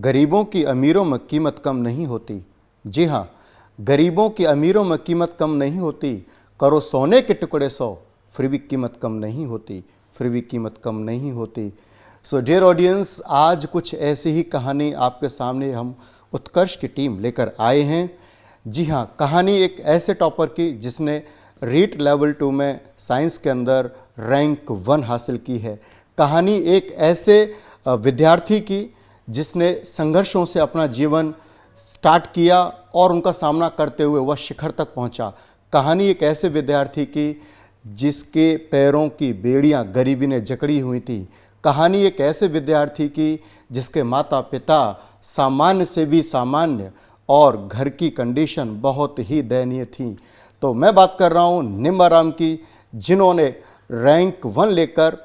गरीबों की अमीरों में कीमत कम नहीं होती। जी हाँ, गरीबों की अमीरों में कीमत कम नहीं होती। करो सोने के टुकड़े 100, फिर भी कीमत कम नहीं होती, फिर भी कीमत कम नहीं होती। सो डियर ऑडियंस, आज कुछ ऐसी ही कहानी आपके सामने हम उत्कर्ष की टीम लेकर आए हैं। जी हाँ, कहानी एक ऐसे टॉपर की जिसने रीट लेवल 2 में साइंस के अंदर रैंक 1 हासिल की है। कहानी एक ऐसे विद्यार्थी की जिसने संघर्षों से अपना जीवन स्टार्ट किया और उनका सामना करते हुए वह शिखर तक पहुंचा। कहानी एक ऐसे विद्यार्थी की जिसके पैरों की बेड़ियां गरीबी ने जकड़ी हुई थी। कहानी एक ऐसे विद्यार्थी की जिसके माता पिता सामान्य से भी सामान्य और घर की कंडीशन बहुत ही दयनीय थी। तो मैं बात कर रहा हूँ निम्बाराम की, जिन्होंने रैंक 1 लेकर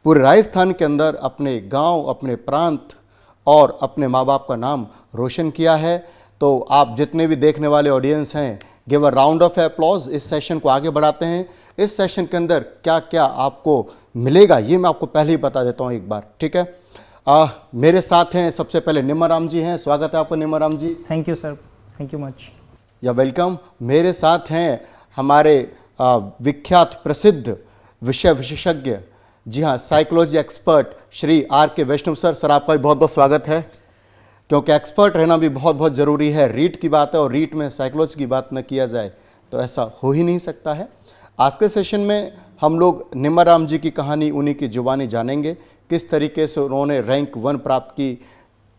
पूरे राजस्थान के अंदर अपने गांव, अपने प्रांत और अपने माँ बाप का नाम रोशन किया है। तो आप जितने भी देखने वाले ऑडियंस हैं, give a round of applause. इस सेशन को आगे बढ़ाते हैं। इस सेशन के अंदर क्या क्या आपको मिलेगा ये मैं आपको पहले ही बता देता हूँ एक बार, ठीक है। मेरे साथ हैं सबसे पहले निम्बाराम जी हैं। स्वागत है आपको Nimbaram ji. Thank you sir, thank you much. या वेलकम। मेरे साथ हैं हमारे विख्यात प्रसिद्ध विषय विशेषज्ञ, जी हाँ, साइकोलॉजी एक्सपर्ट श्री R.K. वैष्णव सर। सर आपका भी बहुत बहुत स्वागत है, क्योंकि एक्सपर्ट रहना भी बहुत बहुत ज़रूरी है। रीट की बात है और रीट में साइकोलॉजी की बात न किया जाए तो ऐसा हो ही नहीं सकता है। आज के सेशन में हम लोग निम्बाराम जी की कहानी उन्हीं की जुबानी जानेंगे। किस तरीके से उन्होंने रैंक 1 प्राप्त की,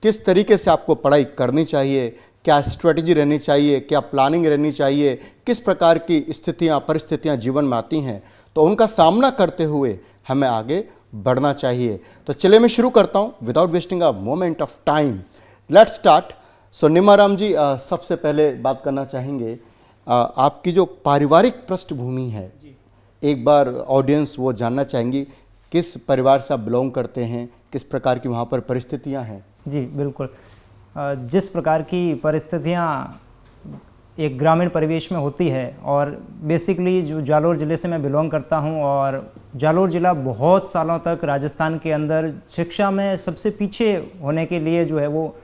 किस तरीके से आपको पढ़ाई करनी चाहिए, क्या स्ट्रेटजी रहनी चाहिए, क्या प्लानिंग रहनी चाहिए, किस प्रकार की स्थितियाँ परिस्थितियाँ जीवन में आती हैं, तो उनका सामना करते हुए हमें आगे बढ़ना चाहिए। तो चलिए मैं शुरू करता हूँ without wasting a moment of time. Let's start. So Nimbaram ji, सबसे पहले बात करना चाहेंगे आपकी जो पारिवारिक पृष्ठभूमि है, एक बार ऑडियंस वो जानना चाहेंगी किस परिवार से आप बिलोंग करते हैं, किस प्रकार की वहाँ पर परिस्थितियाँ हैं। जी बिल्कुल। जिस प्रकार की परिस्थितियाँ एक ग्रामीण परिवेश में होती है, और बेसिकली जो जालोर ज़िले से मैं बिलोंग करता हूँ, और जालोर ज़िला बहुत सालों तक राजस्थान के अंदर शिक्षा में सबसे पीछे होने के लिए जो है वो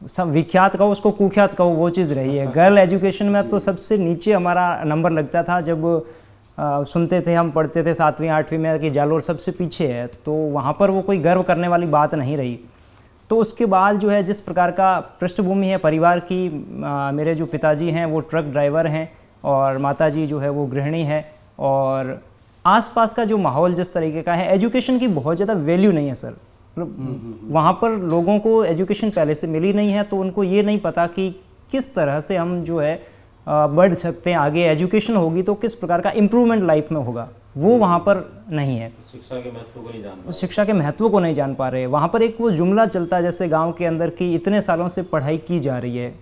सब विख्यात कहो उसको कुख्यात कहो वो चीज़ रही है। गर्ल एजुकेशन में तो सबसे नीचे हमारा नंबर लगता था। जब सुनते थे, हम पढ़ते थे 7वीं 8वीं में कि जालोर सबसे पीछे है, तो वहाँ पर वो कोई गर्व करने वाली बात नहीं रही। तो उसके बाद जो है जिस प्रकार का पृष्ठभूमि है परिवार की, मेरे जो पिताजी हैं वो ट्रक ड्राइवर हैं और माताजी जो है वो गृहिणी है, और आसपास का जो माहौल जिस तरीके का है, एजुकेशन की बहुत ज़्यादा वैल्यू नहीं है सर। मतलब वहाँ पर लोगों को एजुकेशन पहले से मिली नहीं है, तो उनको ये नहीं पता कि किस तरह से हम जो है बढ़ सकते हैं आगे। एजुकेशन होगी तो किस प्रकार का इम्प्रूवमेंट लाइफ में होगा, वो वहाँ पर नहीं है। शिक्षा के महत्व को नहीं जान पा रहे। शिक्षा के महत्व को नहीं जान पा रहे। वहाँ पर एक वो जुमला चलता है जैसे गांव के अंदर कि इतने सालों से पढ़ाई की जा रही है,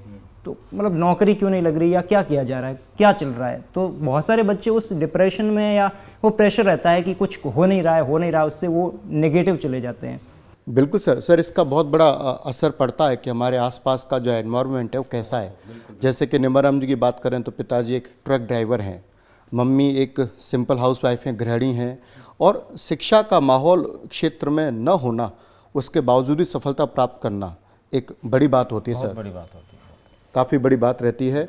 तो मतलब नौकरी क्यों नहीं लग रही, या क्या किया जा रहा है, क्या चल रहा है। तो बहुत सारे बच्चे उस डिप्रेशन में, या वो प्रेशर रहता है कि कुछ हो नहीं रहा है, उससे वो नेगेटिव चले जाते हैं। बिल्कुल सर, इसका बहुत बड़ा असर पड़ता है कि हमारे आसपास का जो एनवायरनमेंट है वो कैसा है। जैसे कि निम्बाराम जी की बात करें तो पिताजी एक ट्रक ड्राइवर हैं, मम्मी एक सिंपल हाउसवाइफ हैं, गृहिणी हैं, और शिक्षा का माहौल क्षेत्र में न होना, उसके बावजूद भी सफलता प्राप्त करना एक बड़ी बात होती है सर। बड़ी बात होती है, काफ़ी बड़ी बात रहती है।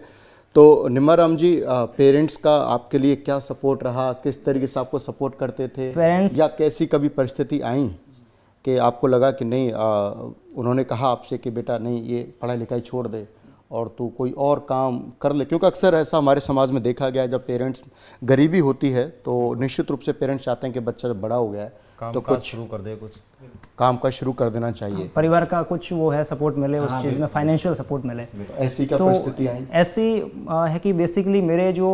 तो निम्बाराम जी, पेरेंट्स का आपके लिए क्या सपोर्ट रहा, किस तरीके से आपको सपोर्ट करते थे, या कैसी कभी परिस्थिति आई कि आपको लगा कि नहीं, उन्होंने कहा आपसे कि बेटा नहीं, ये पढ़ाई लिखाई छोड़ दे और तू कोई और काम कर ले? क्योंकि अक्सर ऐसा हमारे समाज में देखा गया है, जब पेरेंट्स गरीबी होती है तो निश्चित रूप से पेरेंट्स चाहते हैं कि बच्चा जब बड़ा हो गया है तो कुछ शुरू कर दे, कुछ काम का शुरू कर देना चाहिए, परिवार का कुछ वो है सपोर्ट मिले, उस चीज़ में फाइनेंशियल सपोर्ट मिले। ऐसी क्या परिस्थिति आई? ऐसी है कि बेसिकली मेरे जो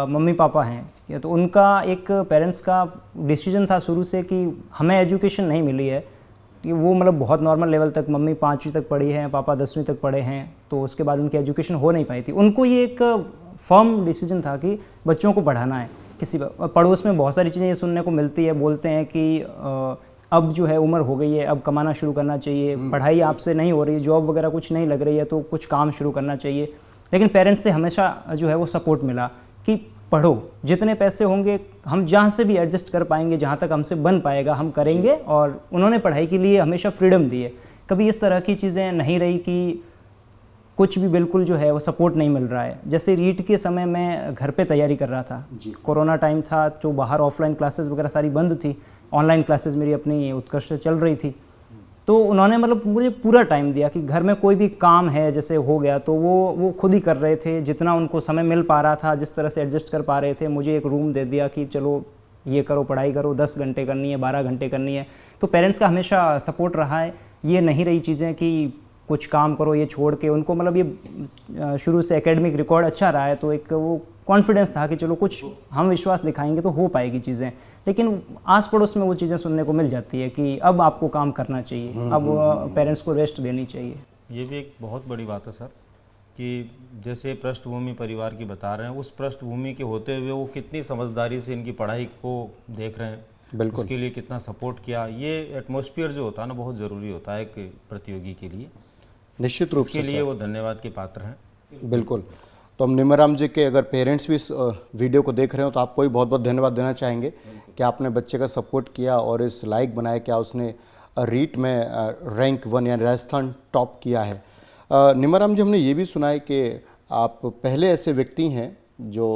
मम्मी पापा हैं, या तो उनका एक पेरेंट्स का डिसीजन था शुरू से कि हमें एजुकेशन नहीं मिली है। कि वो मतलब बहुत नॉर्मल लेवल तक, मम्मी 5वीं तक पढ़ी हैं, पापा 10वीं तक पढ़े हैं, तो उसके बाद उनकी एजुकेशन हो नहीं पाई थी। उनको ये एक फर्म डिसीजन था कि बच्चों को पढ़ाना है। किसी पड़ोस में बहुत सारी चीज़ें ये सुनने को मिलती है, बोलते हैं कि अब जो है उम्र हो गई है, अब कमाना शुरू करना चाहिए, पढ़ाई आपसे नहीं हो रही, जॉब वगैरह कुछ नहीं लग रही है, तो कुछ काम शुरू करना चाहिए। लेकिन पेरेंट्स से हमेशा जो है वो सपोर्ट मिला कि पढ़ो, जितने पैसे होंगे हम जहाँ से भी एडजस्ट कर पाएंगे, जहाँ तक हमसे बन पाएगा हम करेंगे। और उन्होंने पढ़ाई के लिए हमेशा फ्रीडम दी है कभी इस तरह की चीज़ें नहीं रही कि कुछ भी बिल्कुल जो है वो सपोर्ट नहीं मिल रहा है। जैसे रीट के समय मैं घर पे तैयारी कर रहा था, कोरोना टाइम था तो बाहर ऑफलाइन क्लासेस वगैरह सारी बंद थी, ऑनलाइन क्लासेस मेरी अपनी उत्कर्ष से चल रही थी। तो उन्होंने मतलब मुझे पूरा टाइम दिया कि घर में कोई भी काम है जैसे हो गया तो वो खुद ही कर रहे थे, जितना उनको समय मिल पा रहा था, जिस तरह से एडजस्ट कर पा रहे थे। मुझे एक रूम दे दिया कि चलो ये करो, पढ़ाई करो, 10 घंटे करनी है, 12 घंटे करनी है। तो पेरेंट्स का हमेशा सपोर्ट रहा है, ये नहीं रही चीज़ें कि कुछ काम करो ये छोड़ के। उनको मतलब ये शुरू से एकेडमिक रिकॉर्ड अच्छा रहा है तो एक वो कॉन्फिडेंस था कि चलो कुछ हम विश्वास दिखाएंगे तो हो पाएगी चीज़ें। लेकिन आस पड़ोस में वो चीज़ें सुनने को मिल जाती है कि अब आपको काम करना चाहिए, अब पेरेंट्स को रेस्ट देनी चाहिए। ये भी एक बहुत बड़ी बात है सर कि जैसे पृष्ठभूमि परिवार की बता रहे हैं, उस पृष्ठभूमि के होते हुए वो कितनी समझदारी से इनकी पढ़ाई को देख रहे हैं, बिल्कुल उसके लिए कितना सपोर्ट किया। ये एटमॉस्फेयर जो होता है ना बहुत ज़रूरी होता है एक प्रतियोगी के लिए, निश्चित रूप से इसके लिए वो धन्यवाद के पात्र हैं। बिल्कुल। तो हम निमराम जी के अगर पेरेंट्स भी इस वीडियो को देख रहे हो तो आपको भी बहुत बहुत धन्यवाद देना चाहेंगे कि आपने बच्चे का सपोर्ट किया और इस लायक बनाया कि उसने रीट में रैंक 1 यानी राजस्थान टॉप किया है। निमराम जी, हमने ये भी सुना है कि आप पहले ऐसे व्यक्ति हैं जो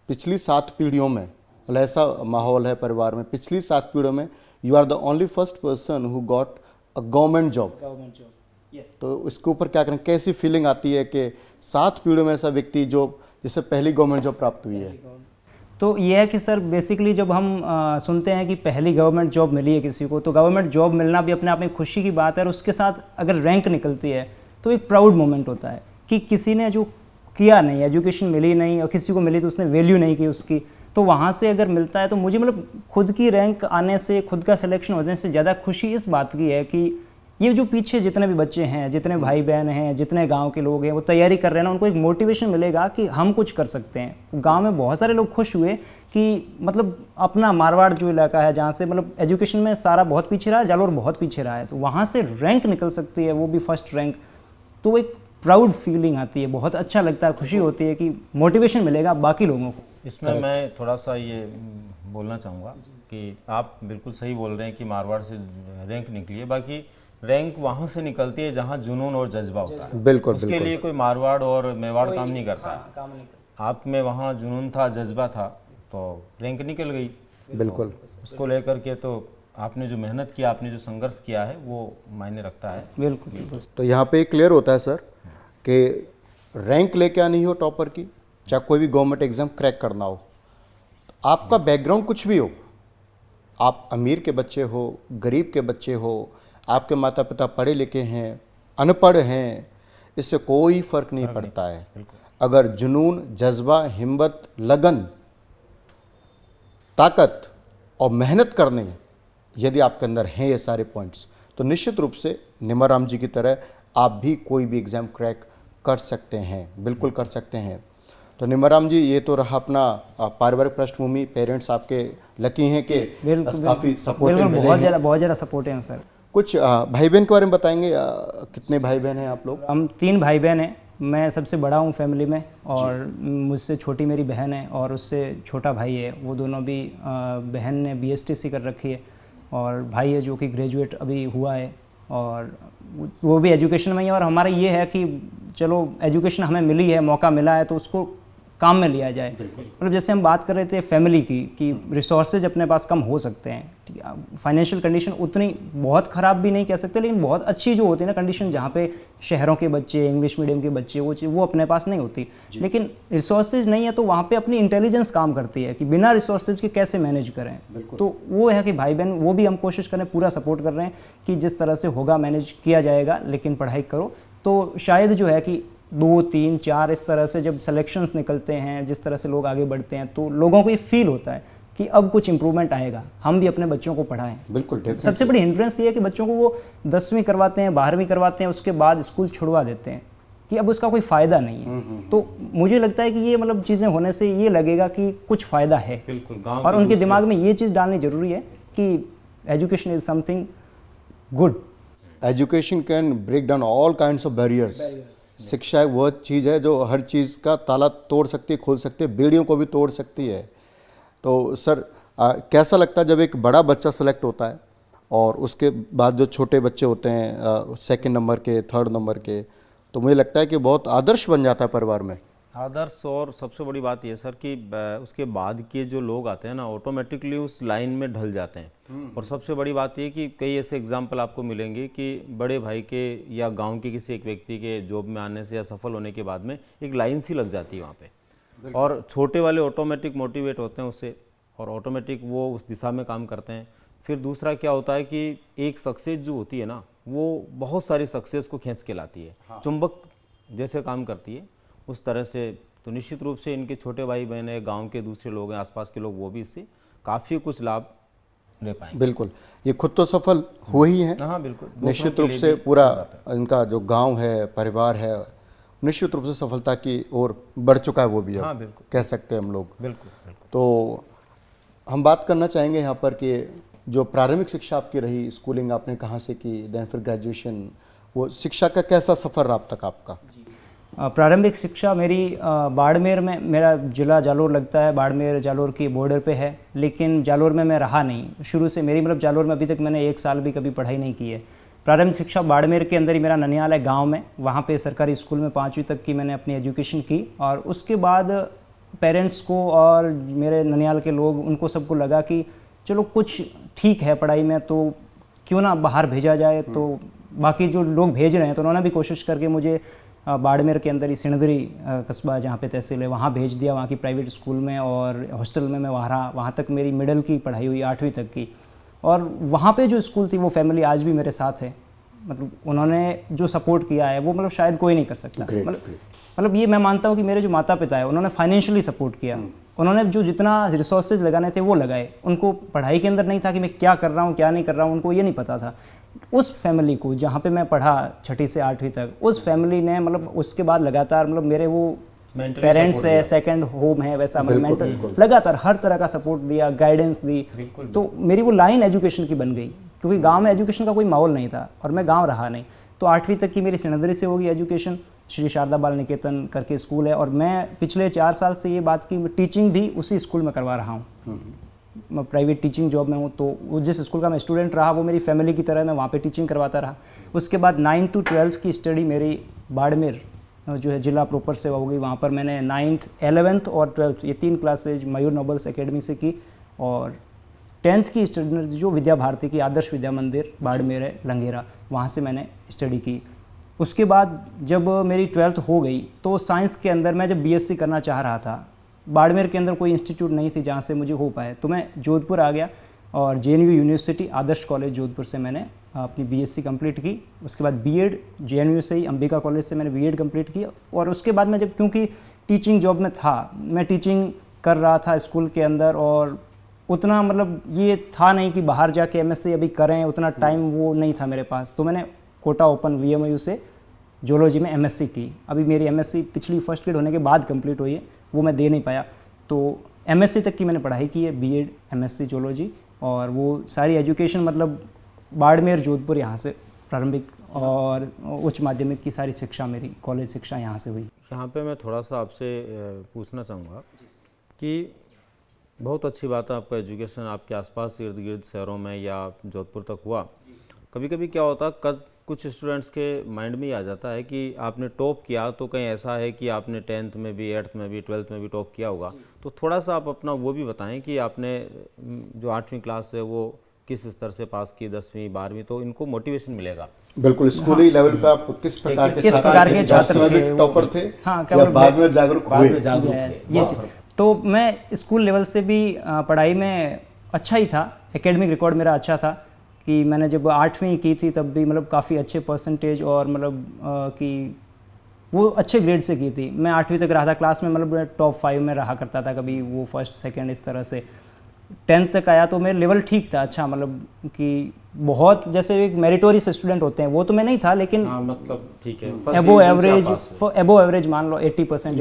पिछली 7 पीढ़ियों में, मतलब ऐसा माहौल है परिवार में, पिछली 7 पीढ़ियों में you are the only first person who got a government job. तो इसके ऊपर क्या करें, कैसी फीलिंग आती है कि 7 पीढ़ियों में ऐसा व्यक्ति जो जिसे पहली गवर्नमेंट जॉब प्राप्त हुई है? तो ये है कि सर बेसिकली जब हम सुनते हैं कि पहली गवर्नमेंट जॉब मिली है किसी को, तो गवर्नमेंट जॉब मिलना भी अपने आप में खुशी की बात है। और उसके साथ अगर रैंक निकलती है तो एक प्राउड मोमेंट होता है कि किसी ने जो किया नहीं, एजुकेशन मिली नहीं और किसी को मिली तो उसने वैल्यू नहीं की उसकी, तो वहाँ से अगर मिलता है तो मुझे मतलब खुद की रैंक आने से, खुद का सिलेक्शन होने से ज़्यादा खुशी इस बात की है कि ये जो पीछे जितने भी बच्चे हैं, जितने भाई बहन हैं, जितने गांव के लोग हैं वो तैयारी कर रहे हैं ना, उनको एक मोटिवेशन मिलेगा कि हम कुछ कर सकते हैं। गांव में बहुत सारे लोग खुश हुए कि मतलब अपना मारवाड़ जो इलाका है जहाँ से मतलब एजुकेशन में सारा बहुत पीछे रहा है, जालोर बहुत पीछे रहा है, तो वहाँ से रैंक निकल सकती है, वो भी फर्स्ट रैंक, तो एक प्राउड फीलिंग आती है, बहुत अच्छा लगता है, खुशी होती है कि मोटिवेशन मिलेगा बाकी लोगों को। इसमें मैं थोड़ा सा ये बोलना चाहूँगा कि आप बिल्कुल सही बोल रहे हैं कि मारवाड़ से रैंक निकली है, बाकी रैंक वहाँ से निकलती है जहाँ जुनून और जज्बा होता है। बिल्कुल उसके बिल्कुल लिए कोई मारवाड़ और मेवाड़ काम नहीं करता है। आप में वहाँ जुनून था, जज्बा था, तो रैंक निकल गई। बिल्कुल तो उसको लेकर के तो आपने जो मेहनत किया, आपने जो संघर्ष किया है वो मायने रखता है। बिल्कुल बिल्कुल। तो यहाँ पे क्लियर होता है सर कि रैंक लेके आनी हो टॉपर की, चाहे कोई भी गवर्नमेंट एग्जाम क्रैक करना हो, आपका बैकग्राउंड कुछ भी हो, आप अमीर के बच्चे हो, गरीब के बच्चे हो, आपके माता पिता पढ़े लिखे हैं, अनपढ़ हैं, इससे कोई फर्क नहीं पड़ता है। अगर जुनून, जज्बा, हिम्मत, लगन, ताकत और मेहनत करने यदि आपके अंदर हैं ये सारे पॉइंट्स, तो निश्चित रूप से निमराम जी की तरह आप भी कोई भी एग्ज़ाम क्रैक कर सकते हैं, बिल्कुल कर सकते हैं। तो निमराम जी, ये तो रहा अपना पारिवारिक पृष्ठभूमि, पेरेंट्स आपके लकी हैं कि काफ़ी सपोर्टिव मिले हैं। बहुत ज़्यादा सपोर्टिव हैं सर। कुछ भाई बहन के बारे में बताएंगे, कितने भाई बहन हैं आप लोग? हम 3 भाई बहन हैं, मैं सबसे बड़ा हूँ फैमिली में और मुझसे छोटी मेरी बहन है और उससे छोटा भाई है। वो दोनों भी, बहन ने BSTC कर रखी है और भाई है जो कि ग्रेजुएट अभी हुआ है और वो भी एजुकेशन में ही है। और हमारा ये है कि चलो एजुकेशन हमें मिली है, मौका मिला है तो उसको काम में लिया जाए। मतलब जैसे हम बात कर रहे थे फैमिली की कि रिसोर्सेज अपने पास कम हो सकते हैं, ठीक है, फाइनेंशियल कंडीशन उतनी बहुत ख़राब भी नहीं कह सकते, लेकिन बहुत अच्छी जो होती है ना कंडीशन, जहाँ पे शहरों के बच्चे, इंग्लिश मीडियम के बच्चे, वो अपने पास नहीं होती। लेकिन रिसोर्सेज नहीं है तो वहाँ पे अपनी इंटेलिजेंस काम करती है कि बिना रिसोर्सेज के कैसे मैनेज करें। तो वो है कि भाई बहन वो भी हम कोशिश करें, पूरा सपोर्ट कर रहे हैं कि जिस तरह से होगा मैनेज किया जाएगा, लेकिन पढ़ाई करो। तो शायद जो है कि 2, 3, 4 इस तरह से जब सिलेक्शंस निकलते हैं, जिस तरह से लोग आगे बढ़ते हैं, तो लोगों को ये फील होता है कि अब कुछ इंप्रूवमेंट आएगा, हम भी अपने बच्चों को पढ़ाएं। बिल्कुल। सबसे बड़ी हिंड्रेंस ये है कि बच्चों को वो 10वीं करवाते हैं, 12वीं करवाते हैं, उसके बाद स्कूल छुड़वा देते हैं कि अब उसका कोई फ़ायदा नहीं है। तो मुझे लगता है कि ये मतलब चीज़ें होने से ये लगेगा कि कुछ फ़ायदा है। और उनके दिमाग में ये चीज़ डालनी ज़रूरी है कि education is something good. Education can break down all kinds of barriers. शिक्षा एक वो चीज़ है जो हर चीज़ का ताला तोड़ सकती है, खोल सकती है, बेड़ियों को भी तोड़ सकती है। तो सर कैसा लगता है जब एक बड़ा बच्चा सेलेक्ट होता है और उसके बाद जो छोटे बच्चे होते हैं सेकंड नंबर के, थर्ड नंबर के, तो मुझे लगता है कि बहुत आदर्श बन जाता है परिवार में। आदर्श, और सबसे बड़ी बात यह सर कि उसके बाद के जो लोग आते हैं ना ऑटोमेटिकली उस लाइन में ढल जाते हैं। और सबसे बड़ी बात ये कि कई ऐसे एग्जाम्पल आपको मिलेंगे कि बड़े भाई के या गांव के किसी एक व्यक्ति के जॉब में आने से या सफल होने के बाद में एक लाइन सी लग जाती है वहाँ पे, और छोटे वाले ऑटोमेटिक मोटिवेट होते हैं उससे और ऑटोमेटिक वो उस दिशा में काम करते हैं। फिर दूसरा क्या होता है कि एक सक्सेस जो होती है ना वो बहुत सारी सक्सेस को खींच के लाती है, चुंबक जैसे काम करती है उस तरह से। तो निश्चित रूप से इनके छोटे भाई बहन है, गांव के दूसरे लोग हैं, आसपास के लोग, वो भी इससे काफ़ी कुछ लाभ ले पाएंगे। बिल्कुल, ये खुद तो सफल हो ही हैं। हाँ बिल्कुल, निश्चित रूप से पूरा इनका जो गांव है, परिवार है, निश्चित रूप से सफलता की ओर बढ़ चुका है वो भी, हाँ अब बिल्कुल कह सकते हैं हम लोग। बिल्कुल बिल्कुल। तो हम बात करना चाहेंगे यहाँ पर कि जो प्रारंभिक शिक्षा आपकी रही, स्कूलिंग आपने कहाँ से की, देन फिर ग्रेजुएशन, वो शिक्षा का कैसा सफ़र रहा अब तक आपका? प्रारंभिक शिक्षा मेरी बाड़मेर में, मेरा ज़िला जालोर लगता है, बाड़मेर जालोर की बॉर्डर पे है, लेकिन जालोर में मैं रहा नहीं शुरू से। मेरी मतलब जालोर में अभी तक मैंने 1 साल भी कभी पढ़ाई नहीं की है। प्रारंभिक शिक्षा बाड़मेर के अंदर ही मेरा ननियाल है, गांव में, वहाँ पे सरकारी स्कूल में 5वीं तक की मैंने अपनी एजुकेशन की। और उसके बाद पेरेंट्स को और मेरे ननियाल के लोग, उनको सबको लगा कि चलो कुछ ठीक है पढ़ाई में, तो क्यों ना बाहर भेजा जाए। तो बाकी जो लोग भेज रहे हैं तो उन्होंने भी कोशिश करके मुझे बाड़मेर के अंदर ही सिणदरी कस्बा जहाँ पे तहसील है वहाँ भेज दिया, वहाँ की प्राइवेट स्कूल में, और हॉस्टल में मैं वहाँ रहा। वहाँ तक मेरी मिडिल की पढ़ाई हुई, 8वीं तक की। और वहाँ पे जो स्कूल थी वो फैमिली आज भी मेरे साथ है, मतलब उन्होंने जो सपोर्ट किया है वो मतलब शायद कोई नहीं कर सकता। मतलब ये मैं मानता हूँ कि मेरे जो माता पिता है उन्होंने फाइनेंशियली सपोर्ट किया, उन्होंने जो जितना रिसोर्सेज लगाने थे वो लगाए। उनको पढ़ाई के अंदर नहीं था कि मैं क्या कर रहा हूँ क्या नहीं कर रहा हूँ, उनको ये नहीं पता था। उस फैमिली को, जहाँ पे मैं पढ़ा 6ठी से 8वीं तक, उस फैमिली ने मतलब उसके बाद लगातार मतलब मेरे वो पेरेंट्स है, सेकंड होम है, वैसा मतलब मेंटल लगातार हर तरह का सपोर्ट दिया, गाइडेंस दी। तो मेरी वो लाइन एजुकेशन की बन गई, क्योंकि गांव में एजुकेशन का कोई माहौल नहीं था और मैं गांव रहा नहीं। तो 8वीं तक की मेरी सिणदरी से होगी एजुकेशन, श्री शारदा बाल निकेतन करके स्कूल है, और मैं पिछले 4 साल से ये बात की टीचिंग भी उसी स्कूल में करवा रहा हूँ। मैं प्राइवेट टीचिंग जॉब में हूँ, तो वो जिस स्कूल का मैं स्टूडेंट रहा वो मेरी फैमिली की तरह, मैं वहाँ पे टीचिंग करवाता रहा। उसके बाद 9 to 12 की स्टडी मेरी बाड़मेर जो है जिला प्रॉपर से हो गई। वहाँ पर मैंने 9th, 11th और 12th ये 3 क्लासेज मयूर नोबल्स एकेडमी से की, और 10th की स्टडी जो विद्या भारती की आदर्श विद्या मंदिर बाड़मेर है, लंगेरा, वहाँ से मैंने स्टडी की। उसके बाद जब मेरी 12th हो गई तो साइंस के अंदर मैं जब बीएससी करना चाह रहा था, बाड़मेर के अंदर कोई इंस्टीट्यूट नहीं थी जहाँ से मुझे हो पाए, तो मैं जोधपुर आ गया और जेएनयू यूनिवर्सिटी आदर्श कॉलेज जोधपुर से मैंने अपनी बीएससी कंप्लीट की। उसके बाद बीएड जेएनयू से ही अंबिका कॉलेज से मैंने बीएड कंप्लीट की। और उसके बाद मैं जब, क्योंकि टीचिंग जॉब में था, मैं टीचिंग कर रहा था स्कूल के अंदर, और उतना मतलब ये था नहीं कि बाहर जाके एमएससी अभी करें, उतना टाइम वो नहीं था मेरे पास। तो मैंने कोटा ओपन वीएमयू से जूलॉजी में एमएससी की। अभी मेरी एमएससी पिछली फर्स्ट ग्रेड होने के बाद कंप्लीट हुई है, वो मैं दे नहीं पाया। तो एमएससी तक की मैंने पढ़ाई की है, बीएड एमएससी जूलॉजी, और वो सारी एजुकेशन मतलब बाड़मेर जोधपुर यहाँ से प्रारंभिक और उच्च माध्यमिक की सारी शिक्षा, मेरी कॉलेज शिक्षा यहाँ से हुई। यहाँ पे मैं थोड़ा सा आपसे पूछना चाहूँगा कि बहुत अच्छी बात है आपका एजुकेशन आपके आसपास इर्द गिर्द शहरों में या जोधपुर तक हुआ। कभी कभी क्या होता है, कुछ स्टूडेंट्स के माइंड में ही आ जाता है कि आपने टॉप किया, तो कहीं ऐसा है कि आपने 10th में भी, 8th में भी, 12th में भी टॉप किया होगा। तो थोड़ा सा आप अपना वो भी बताएं कि आपने जो 8वीं क्लास है वो किस स्तर से पास की, 10वीं 12वीं, तो इनको मोटिवेशन मिलेगा। बिल्कुल, स्कूली लेवल पे आप किस प्रकार के छात्र थे? टॉपर थे? हाँ, या बाद में जागरूक हुए? ये तो मैं स्कूल लेवल से भी पढ़ाई में अच्छा ही था, एकेडमिक रिकॉर्ड मेरा अच्छा था कि मैंने जब 8वीं की थी तब भी मतलब काफ़ी अच्छे परसेंटेज और मतलब कि वो अच्छे ग्रेड से की थी। मैं 8वीं तक रहा था क्लास में, मतलब टॉप 5 में रहा करता था, कभी वो फर्स्ट सेकंड इस तरह से। 10th तक आया तो मेरा लेवल ठीक था, अच्छा, मतलब कि बहुत जैसे एक मेरिटोरियस स्टूडेंट होते हैं वो तो मैं नहीं था, लेकिन मतलब ठीक है, एबो एवरेज मान लो 80%,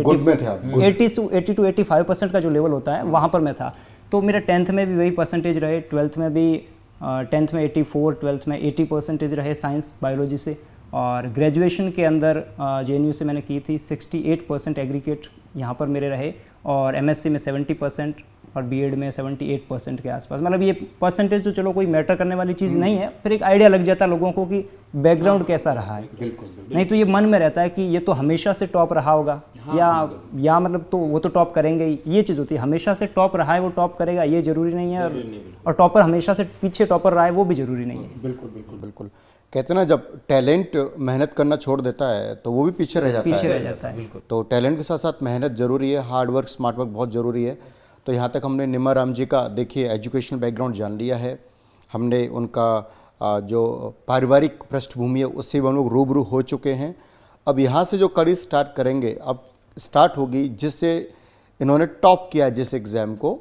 80 to 85% का जो लेवल होता है वहाँ पर मैं था। तो मेरा 10th में भी वही परसेंटेज रहे, 12th में भी 10th में 84, 12th में 80% रहे साइंस बायोलॉजी से। और ग्रेजुएशन के अंदर जेएनयू से मैंने की थी, 68% एग्रीगेट यहाँ पर मेरे रहे, और एमएससी में 70%, और बीएड में 78% के आसपास। मतलब ये परसेंटेज तो चलो कोई मैटर करने वाली चीज़ नहीं है, फिर एक आइडिया लग जाता है लोगों को कि बैकग्राउंड कैसा रहा है। नहीं तो ये मन में रहता है कि ये तो हमेशा से टॉप रहा होगा, या मतलब तो वो तो टॉप करेंगे ही, ये चीज़ होती है। हमेशा से टॉप रहा है वो टॉप करेगा ये ज़रूरी नहीं है, और टॉपर हमेशा से पीछे टॉपर रहा है वो भी ज़रूरी नहीं है। बिल्कुल बिल्कुल बिल्कुल। कहते हैं ना, जब टैलेंट मेहनत करना छोड़ देता है तो वो भी पीछे रह जाता है। तो टैलेंट के साथ साथ मेहनत जरूरी है, हार्ड वर्क, स्मार्ट वर्क बहुत ज़रूरी है। तो यहाँ तक हमने निमाराम जी का देखिए एजुकेशनल बैकग्राउंड जान लिया है, हमने उनका जो पारिवारिक पृष्ठभूमि है उससे भी हम लोग रूबरू हो चुके हैं। अब यहाँ से जो कड़ी स्टार्ट करेंगे, अब स्टार्ट होगी जिससे इन्होंने टॉप किया है जिस एग्ज़ाम को,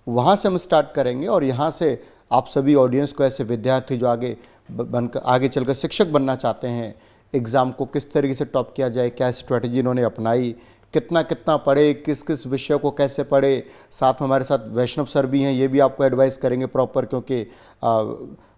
वहाँ से हम स्टार्ट करेंगे। और यहाँ से आप सभी ऑडियंस को, ऐसे विद्यार्थी जो आगे चलकर शिक्षक बनना चाहते हैं, एग्ज़ाम को किस तरीके से टॉप किया जाए, क्या स्ट्रेटजी इन्होंने अपनाई, कितना कितना पढ़े, किस किस विषय को कैसे पढ़े। साथ में हमारे साथ वैष्णव सर भी हैं, ये भी आपको एडवाइस करेंगे प्रॉपर, क्योंकि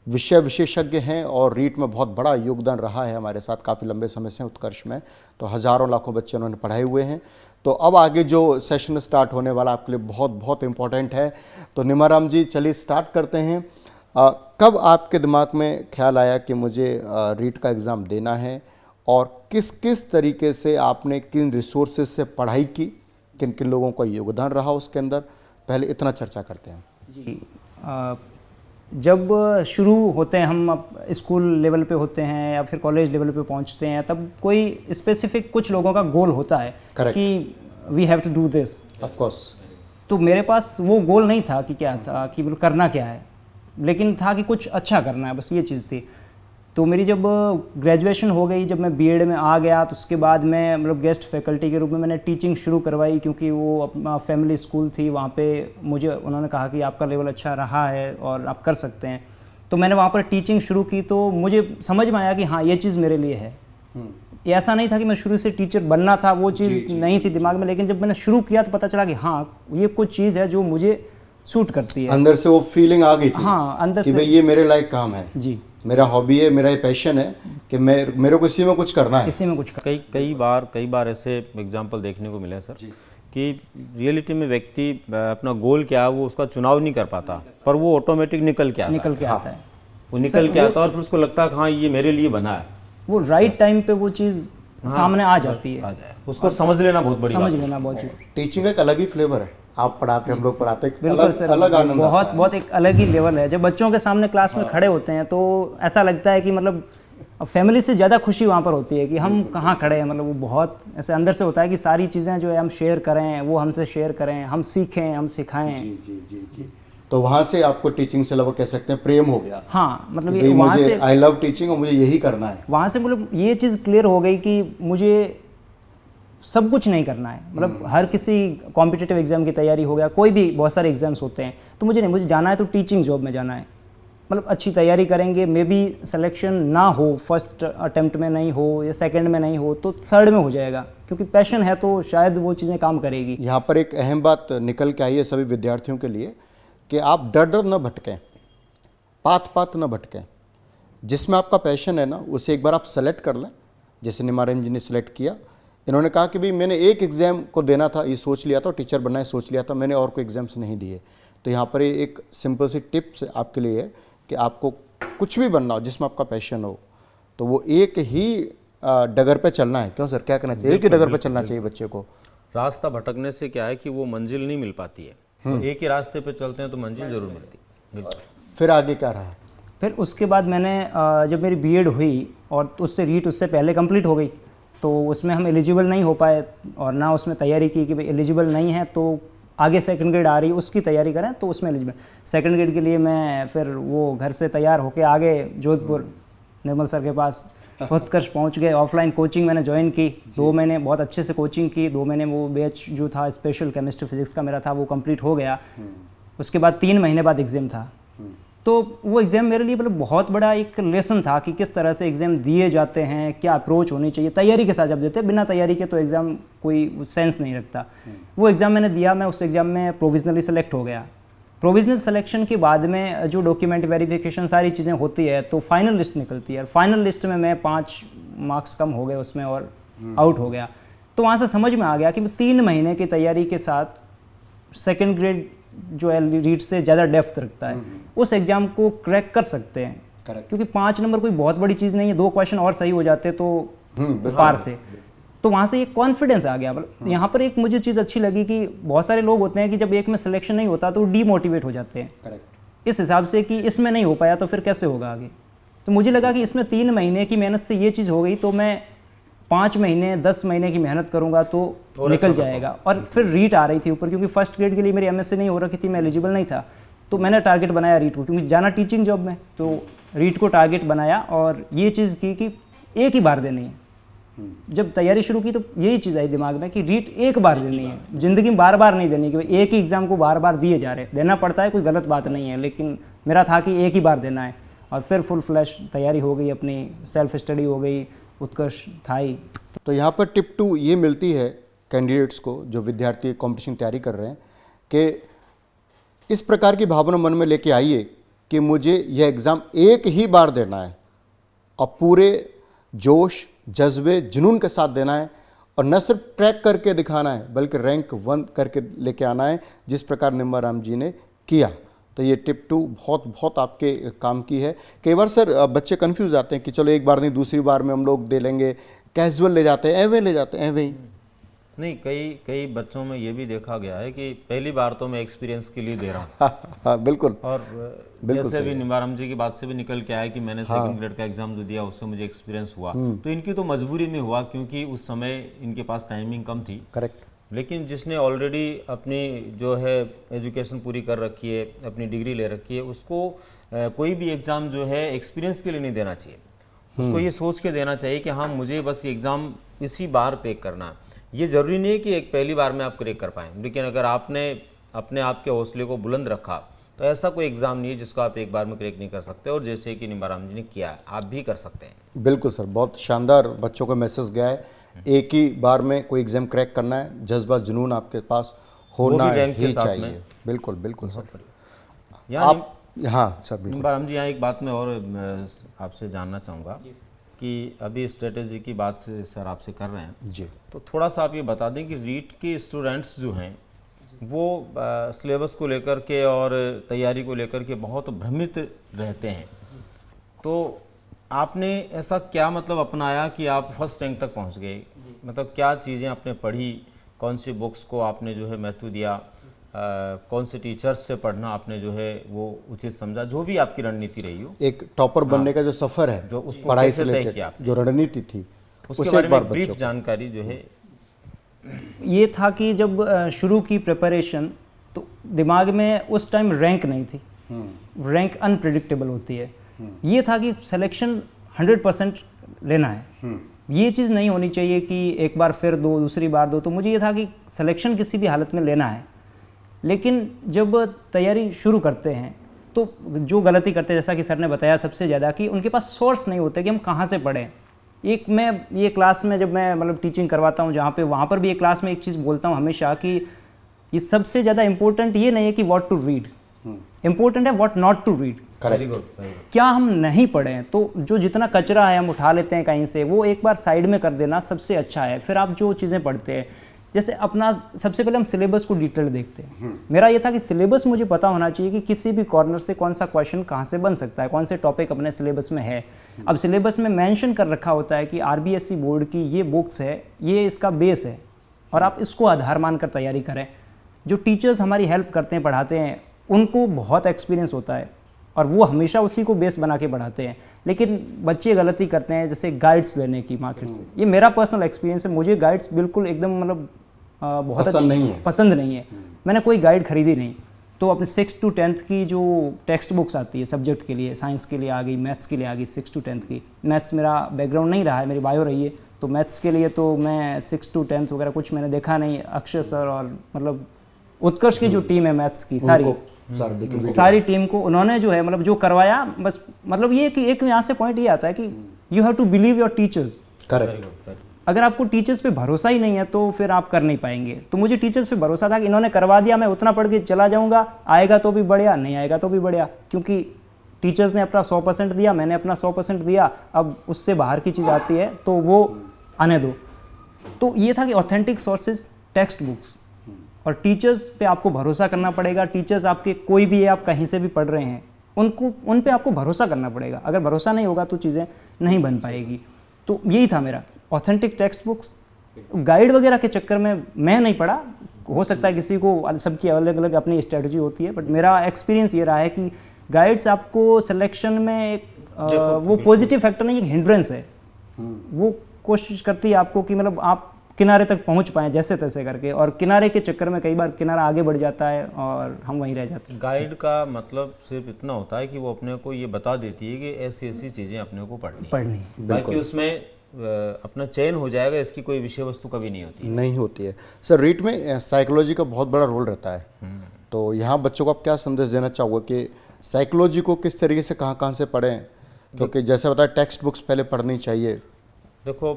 विषय विशेषज्ञ हैं और रीट में बहुत बड़ा योगदान रहा है हमारे साथ काफ़ी लंबे समय से उत्कर्ष में। तो हज़ारों लाखों बच्चे उन्होंने पढ़ाए हुए हैं। तो अब आगे जो सेशन स्टार्ट होने वाला आपके लिए बहुत बहुत इम्पोर्टेंट है। तो निमाराम जी, चलिए स्टार्ट करते हैं। कब आपके दिमाग में ख्याल आया कि मुझे रीट का एग्ज़ाम देना है, और किस किस तरीके से आपने किन रिसोर्सेज से पढ़ाई की, किन किन लोगों का योगदान रहा उसके अंदर, पहले इतना चर्चा करते हैं जी। जब शुरू होते हैं हम, अब स्कूल लेवल पे होते हैं या फिर कॉलेज लेवल पे पहुंचते हैं, तब कोई स्पेसिफिक कुछ लोगों का गोल होता है कि we have to do this, of course. तो मेरे पास वो गोल नहीं था कि क्या था कि बिल्कुल करना क्या है, लेकिन था कि कुछ अच्छा करना है, बस ये चीज़ थी। तो मेरी जब ग्रेजुएशन हो गई, जब मैं बीएड में आ गया, तो उसके बाद मैं मतलब गेस्ट फैकल्टी के रूप में मैंने टीचिंग शुरू करवाई, क्योंकि वो अपना फैमिली स्कूल थी, वहाँ पे मुझे उन्होंने कहा कि आपका लेवल अच्छा रहा है और आप कर सकते हैं। तो मैंने वहाँ पर टीचिंग शुरू की, तो मुझे समझ में आया कि हाँ ये चीज़ मेरे लिए है। ऐसा नहीं था कि मैं शुरू से टीचर बनना था, वो चीज़ नहीं थी दिमाग में, लेकिन जब मैंने शुरू किया तो पता चला कि हाँ ये कुछ चीज़ है जो मुझे सूट करती है। अंदर से वो फीलिंग आ गई थी, हाँ अंदर कि से, भाई ये मेरे लायक काम है जी, मेरा हॉबी है, मेरा ये पैशन है कि मेरे को इसी में कुछ करना है। इसी में कुछ कई बार ऐसे एग्जाम्पल देखने को मिले हैं सर कि रियलिटी में व्यक्ति अपना गोल क्या है वो उसका चुनाव नहीं कर पाता, पर वो ऑटोमेटिक निकल के आता आता है। वो निकल के आता है और फिर उसको लगता है कि हाँ ये मेरे लिए बना है। वो राइट टाइम पे वो चीज़ सामने आ जाती है, उसको समझ लेना बहुत बड़ी समझ लेना बहुत जरूरी। टीचिंग एक अलग ही फ्लेवर है, आप पढ़ाते, हम लोग पढ़ाते, बिल्कुल सर, अलग आनंद आता है। बहुत एक अलग ही लेवल है। जब बच्चों के सामने क्लास में खड़े होते हैं तो ऐसा लगता है कि मतलब फैमिली से ज़्यादा खुशी वहाँ पर होती है कि हम कहाँ खड़े हैं। मतलब वो बहुत ऐसे अंदर से होता है कि सारी चीज़ें जो है हम शेयर करें, वो हमसे शेयर करें, हम सीखें, हम सिखाएं। जी। तो वहाँ से आपको टीचिंग से लगभग कह सकते हैं प्रेम हो गया। हाँ, मतलब ये वहाँ से आई लव टीचिंग और मुझे यही करना है। वहाँ से मतलब ये चीज़ क्लियर हो गई कि मुझे सब कुछ नहीं करना है। मतलब हर किसी कॉम्पिटिटिव एग्जाम की तैयारी हो गया, कोई भी बहुत सारे एग्जाम्स होते हैं, तो मुझे जाना है तो टीचिंग जॉब में जाना है। मतलब अच्छी तैयारी करेंगे, मे बी सिलेक्शन ना हो, फर्स्ट अटेम्प्ट में नहीं हो या सेकंड में नहीं हो तो थर्ड में हो जाएगा, क्योंकि पैशन है तो शायद वो चीज़ें काम करेगी। यहाँ पर एक अहम बात निकल के आई है सभी विद्यार्थियों के लिए कि आप डर न भटकें, पात न भटकें। जिसमें आपका पैशन है ना, उसे एक बार आप सेलेक्ट कर लें, जैसे निमाराम जी ने सेलेक्ट किया। इन्होंने कहा कि भाई मैंने एक एग्ज़ाम को देना था, ये सोच लिया था, टीचर बनना है सोच लिया था, मैंने और कोई एग्ज़ाम्स नहीं दिए। तो यहाँ पर एक सिंपल सी टिप्स आपके लिए है कि आपको कुछ भी बनना हो जिसमें आपका पैशन हो, तो वो एक ही डगर पे चलना है। क्यों सर, क्या करना चाहिए? एक ही डगर पे चलना चाहिए बच्चे को। रास्ता भटकने से क्या है कि वो मंजिल नहीं मिल पाती है। तो एक ही रास्ते पे चलते हैं तो मंजिल जरूर मिलती। फिर आगे क्या रहा? फिर उसके बाद मैंने जब मेरी बीएड हुई और उससे रीट उससे पहले कंप्लीट हो गई, तो उसमें हम एलिजिबल नहीं हो पाए और ना उसमें तैयारी की कि भाई एलिजिबल नहीं है तो आगे सेकंड ग्रेड आ रही उसकी तैयारी करें, तो उसमें एलिजिबल। सेकंड ग्रेड के लिए मैं फिर वो घर से तैयार होके आगे जोधपुर निर्मल सर के पास उत्कर्ष पहुंच गए। ऑफलाइन कोचिंग मैंने ज्वाइन की, 2 महीने बहुत अच्छे से कोचिंग की। 2 महीने वो बैच जो था स्पेशल केमिस्ट्री फिजिक्स का मेरा था वो कंप्लीट हो गया। उसके बाद 3 महीने बाद एग्ज़ाम था, तो वो एग्ज़ाम मेरे लिए मतलब बहुत बड़ा एक लेसन था कि किस तरह से एग्ज़ाम दिए जाते हैं, क्या अप्रोच होनी चाहिए। तैयारी के साथ जब देते हैं, बिना तैयारी के तो एग्ज़ाम कोई सेंस नहीं रखता। वो एग्ज़ाम मैंने दिया, मैं उस एग्ज़ाम में प्रोविजनली सेलेक्ट हो गया। प्रोविजनल सिलेक्शन के बाद में जो डॉक्यूमेंट वेरिफिकेशन सारी चीज़ें होती है तो फाइनल लिस्ट निकलती है। फाइनल लिस्ट में मैं 5 मार्क्स कम हो गए उसमें और आउट हो गया। तो वहाँ से समझ में आ गया कि 3 महीने की तैयारी के साथ सेकंड ग्रेड जो है रीट से ज़्यादा डेप्थ रखता है, उस एग्ज़ाम को क्रैक कर सकते हैं। करेक्ट। क्योंकि 5 नंबर कोई बहुत बड़ी चीज़ नहीं है, 2 क्वेश्चन और सही हो जाते तो पार थे। तो वहाँ से एक कॉन्फिडेंस आ गया। मतलब यहाँ पर एक मुझे चीज़ अच्छी लगी कि बहुत सारे लोग होते हैं कि जब एक में सिलेक्शन नहीं होता तो डीमोटिवेट हो जाते हैं करेक्ट। इस हिसाब से कि इसमें नहीं हो पाया तो फिर कैसे होगा आगे। तो मुझे लगा कि इसमें 3 महीने की मेहनत से ये चीज़ हो गई, तो मैं 5 महीने 10 महीने की मेहनत करूंगा तो निकल जाएगा। और फिर रीट आ रही थी ऊपर, क्योंकि फर्स्ट ग्रेड के लिए मेरी एमएससी नहीं हो रखी थी, मैं एलिजिबल नहीं था, तो मैंने टारगेट बनाया रीट को, क्योंकि जाना टीचिंग जॉब में, तो रीट को टारगेट बनाया और ये चीज़ की कि एक ही बार देनी है। जब तैयारी शुरू की तो यही चीज़ आई दिमाग में कि रीट एक बार देनी है, ज़िंदगी में बार बार नहीं देनी, कि एक ही एग्ज़ाम को बार बार दिए जा रहे हैं। देना पड़ता है, कोई गलत बात नहीं है, लेकिन मेरा था कि एक ही बार देना है। और फिर फुल फ्लैश तैयारी हो गई, अपनी सेल्फ स्टडी हो गई, उत्कर्ष था ही। तो यहाँ पर टिप 2 ये मिलती है कैंडिडेट्स को, जो विद्यार्थी कंपटीशन तैयारी कर रहे हैं, कि इस प्रकार की भावना मन में लेके आइए कि मुझे यह एग्ज़ाम एक ही बार देना है और पूरे जोश, जज्बे, जुनून के साथ देना है, और न सिर्फ ट्रैक करके दिखाना है बल्कि रैंक 1 करके लेके आना है, जिस प्रकार निम्बाराम जी ने किया। तो ये टिप 2 बहुत बहुत आपके काम की है। कई बार सर बच्चे कंफ्यूज आते हैं कि चलो एक बार नहीं दूसरी बार में हम लोग दे लेंगे, कैजुअल ले जाते हैं, एवे ले जाते हैं, एवे ही नहीं, कई बच्चों में ये भी देखा गया है कि पहली बार तो मैं एक्सपीरियंस के लिए दे रहा हूँ। हाँ, बिल्कुल। और जैसे भी निम्बाराम जी की बात से भी निकल के आया कि मैंने सेकंड ग्रेड का एग्जाम जो दिया उससे मुझे एक्सपीरियंस हुआ, तो इनकी तो मजबूरी में हुआ, क्योंकि उस समय इनके पास टाइमिंग कम थी। करेक्ट। लेकिन जिसने ऑलरेडी अपनी जो है एजुकेशन पूरी कर रखी है, अपनी डिग्री ले रखी है, उसको कोई भी एग्ज़ाम जो है एक्सपीरियंस के लिए नहीं देना चाहिए। उसको ये सोच के देना चाहिए कि हाँ, मुझे बस ये एग्ज़ाम इसी बार क्रैक करना है। ये ज़रूरी नहीं है कि एक पहली बार में आप क्रैक कर पाएँ, लेकिन अगर आपने अपने आप के हौसले को बुलंद रखा तो ऐसा कोई एग्ज़ाम नहीं है जिसको आप एक बार में क्रैक नहीं कर सकते, और जैसे कि निम्बाराम जी ने किया है, आप भी कर सकते हैं। बिल्कुल सर, बहुत शानदार बच्चों का मैसेज गया है। एक ही बार में कोई एग्जाम क्रैक करना है, जज्बा जुनून आपके पास होना ही चाहिए। बिल्कुल बिल्कुल सर। आप हाँ सर, बिल्कुल निम्बाराम जी, यहाँ एक बात मैं और आपसे जानना चाहूँगा कि अभी स्ट्रेटेजी की बात सर आपसे कर रहे हैं जी, तो थोड़ा सा आप ये बता दें कि रीट के स्टूडेंट्स जो हैं वो सिलेबस को लेकर के और तैयारी को लेकर के बहुत भ्रमित रहते हैं। तो आपने ऐसा क्या मतलब अपनाया कि आप फर्स्ट रैंक तक पहुंच गए? मतलब क्या चीज़ें आपने पढ़ी, कौन सी बुक्स को आपने जो है महत्व दिया, कौन से टीचर्स से पढ़ना आपने जो है वो उचित समझा, जो भी आपकी रणनीति रही हो? एक टॉपर बनने का जो सफ़र है, जो उसको पढ़ाई कैसे से तय लेकर किया आपने? जो रणनीति थी, उसके उसे बारे एक में बार ब्रीफ बच्चों को। जानकारी जो है। ये था कि जब शुरू की प्रिपरेशन, तो दिमाग में उस टाइम रैंक नहीं थी। रैंक अनप्रिडिक्टेबल होती है। ये था कि सिलेक्शन 100% लेना है। ये चीज़ नहीं होनी चाहिए कि एक बार फिर दो, दूसरी बार दो। तो मुझे ये था कि सिलेक्शन किसी भी हालत में लेना है। लेकिन जब तैयारी शुरू करते हैं तो जो गलती करते हैं, जैसा कि सर ने बताया सबसे ज़्यादा, कि उनके पास सोर्स नहीं होते कि हम कहाँ से पढ़ें। एक मैं ये क्लास में जब मैं मतलब टीचिंग करवाता हूँ जहाँ पे, वहाँ पर भी एक क्लास में एक चीज़ बोलता हूँ हमेशा कि ये सबसे ज़्यादा इम्पोर्टेंट ये नहीं है कि व्हाट टू रीड, इम्पोर्टेंट है what not to read. Very good. क्या हम नहीं पढ़ें, तो जो जितना कचरा है हम उठा लेते हैं कहीं से, वो एक बार साइड में कर देना सबसे अच्छा है। फिर आप जो चीज़ें पढ़ते हैं, जैसे अपना सबसे पहले हम सिलेबस को डिटेल देखते हैं। मेरा ये था कि सिलेबस मुझे पता होना चाहिए कि किसी भी कॉर्नर से कौन सा क्वेश्चन कहाँ से बन सकता है, कौन से टॉपिक अपने सिलेबस में है। अब सिलेबस में मेंशन कर रखा होता है कि आरबीएससी बोर्ड की ये बुक्स है, ये इसका बेस है, और आप इसको आधार मानकर तैयारी करें। जो टीचर्स हमारी हेल्प करते हैं, पढ़ाते हैं, उनको बहुत एक्सपीरियंस होता है और वो हमेशा उसी को बेस बना के पढ़ाते हैं। लेकिन बच्चे गलती करते हैं जैसे गाइड्स लेने की मार्केट से। ये मेरा पर्सनल एक्सपीरियंस है, मुझे गाइड्स बिल्कुल एकदम मतलब बहुत पसंद नहीं है। मैंने कोई गाइड खरीदी नहीं। तो अपने 6 to 10th की जो टेक्स्ट बुक्स आती है सब्जेक्ट के लिए, साइंस के लिए आ गई, मैथ्स के लिए आ गई 6 to 10th की। मैथ्स मेरा बैकग्राउंड नहीं रहा है, मेरी बायो रही है, तो मैथ्स के लिए तो मैं 6 to 10th वगैरह कुछ मैंने देखा नहीं। अक्षय सर और मतलब उत्कर्ष की जो टीम है मैथ्स की, सारी टीम को उन्होंने जो है मतलब जो करवाया, बस मतलब ये कि एक यहाँ से पॉइंट ये आता है कि you have to believe your teachers. Correct. अगर आपको टीचर्स पे भरोसा ही नहीं है तो फिर आप कर नहीं पाएंगे। तो मुझे टीचर्स पे भरोसा था कि इन्होंने करवा दिया, मैं उतना पढ़ के चला जाऊंगा, आएगा तो भी बढ़िया, नहीं आएगा तो भी बढ़िया, क्योंकि टीचर्स ने अपना 100% दिया, मैंने अपना 100% दिया। अब उससे बाहर की चीज़ आती है तो वो आने दो। तो ये था कि ऑथेंटिक सोर्सेज, टेक्स्ट बुक्स, और टीचर्स पे आपको भरोसा करना पड़ेगा। टीचर्स आपके कोई भी है, आप कहीं से भी पढ़ रहे हैं, उन पे आपको भरोसा करना पड़ेगा। अगर भरोसा नहीं होगा तो चीज़ें नहीं बन पाएगी। तो यही था मेरा, ऑथेंटिक टेक्स्ट बुक्स। गाइड वगैरह के चक्कर में मैं नहीं पढ़ा, हो सकता है किसी को, सबकी अलग अलग अपनी स्ट्रेटजी होती है, बट मेरा एक्सपीरियंस ये रहा है कि गाइड्स आपको सिलेक्शन में एक वो पॉजिटिव फैक्टर नहीं, एक हिंड्रेंस है। वो कोशिश करती है आपको कि मतलब आप किनारे तक पहुंच पाएं जैसे तैसे करके, और किनारे के चक्कर में कई बार किनारा आगे बढ़ जाता है और हम वहीं रह जाते हैं। गाइड का मतलब सिर्फ इतना होता है कि वो अपने को ये बता देती है कि ऐसी ऐसी चीज़ें अपने को पढ़नी है। बाकी उसमें अपना चयन हो जाएगा, इसकी कोई विषय वस्तु कभी नहीं होती है। सर रीट में साइकोलॉजी का बहुत बड़ा रोल रहता है, तो यहाँ बच्चों को आप क्या संदेश देना चाहोगे कि साइकोलॉजी को किस तरीके से कहाँ से पढ़ें, क्योंकि जैसे बताया टेक्स्ट बुक्स पहले पढ़नी चाहिए। देखो,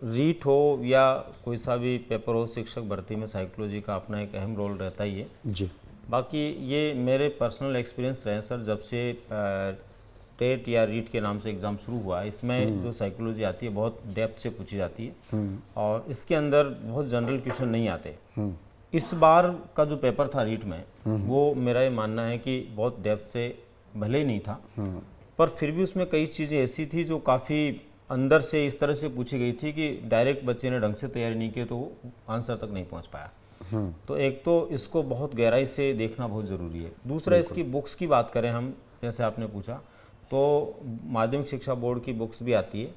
रीट हो या कोई सा भी पेपर हो, शिक्षक भर्ती में साइकोलॉजी का अपना एक अहम रोल रहता ही है जी। बाकी ये मेरे पर्सनल एक्सपीरियंस रहे सर, जब से टेट या रीट के नाम से एग्ज़ाम शुरू हुआ, इसमें जो साइकोलॉजी आती है बहुत डेप्थ से पूछी जाती है और इसके अंदर बहुत जनरल क्वेश्चन नहीं आते। इस बार का जो पेपर था रीट में, वो मेरा ये मानना है कि बहुत डेप्थ से भले ही नहीं था, पर फिर भी उसमें कई चीज़ें ऐसी थी जो काफ़ी अंदर से इस तरह से पूछी गई थी कि डायरेक्ट बच्चे ने ढंग से तैयारी नहीं की तो वो आंसर तक नहीं पहुंच पाया। तो एक तो इसको बहुत गहराई से देखना बहुत ज़रूरी है। दूसरा, इसकी बुक्स की बात करें हम, जैसे आपने पूछा, तो माध्यमिक शिक्षा बोर्ड की बुक्स भी आती है,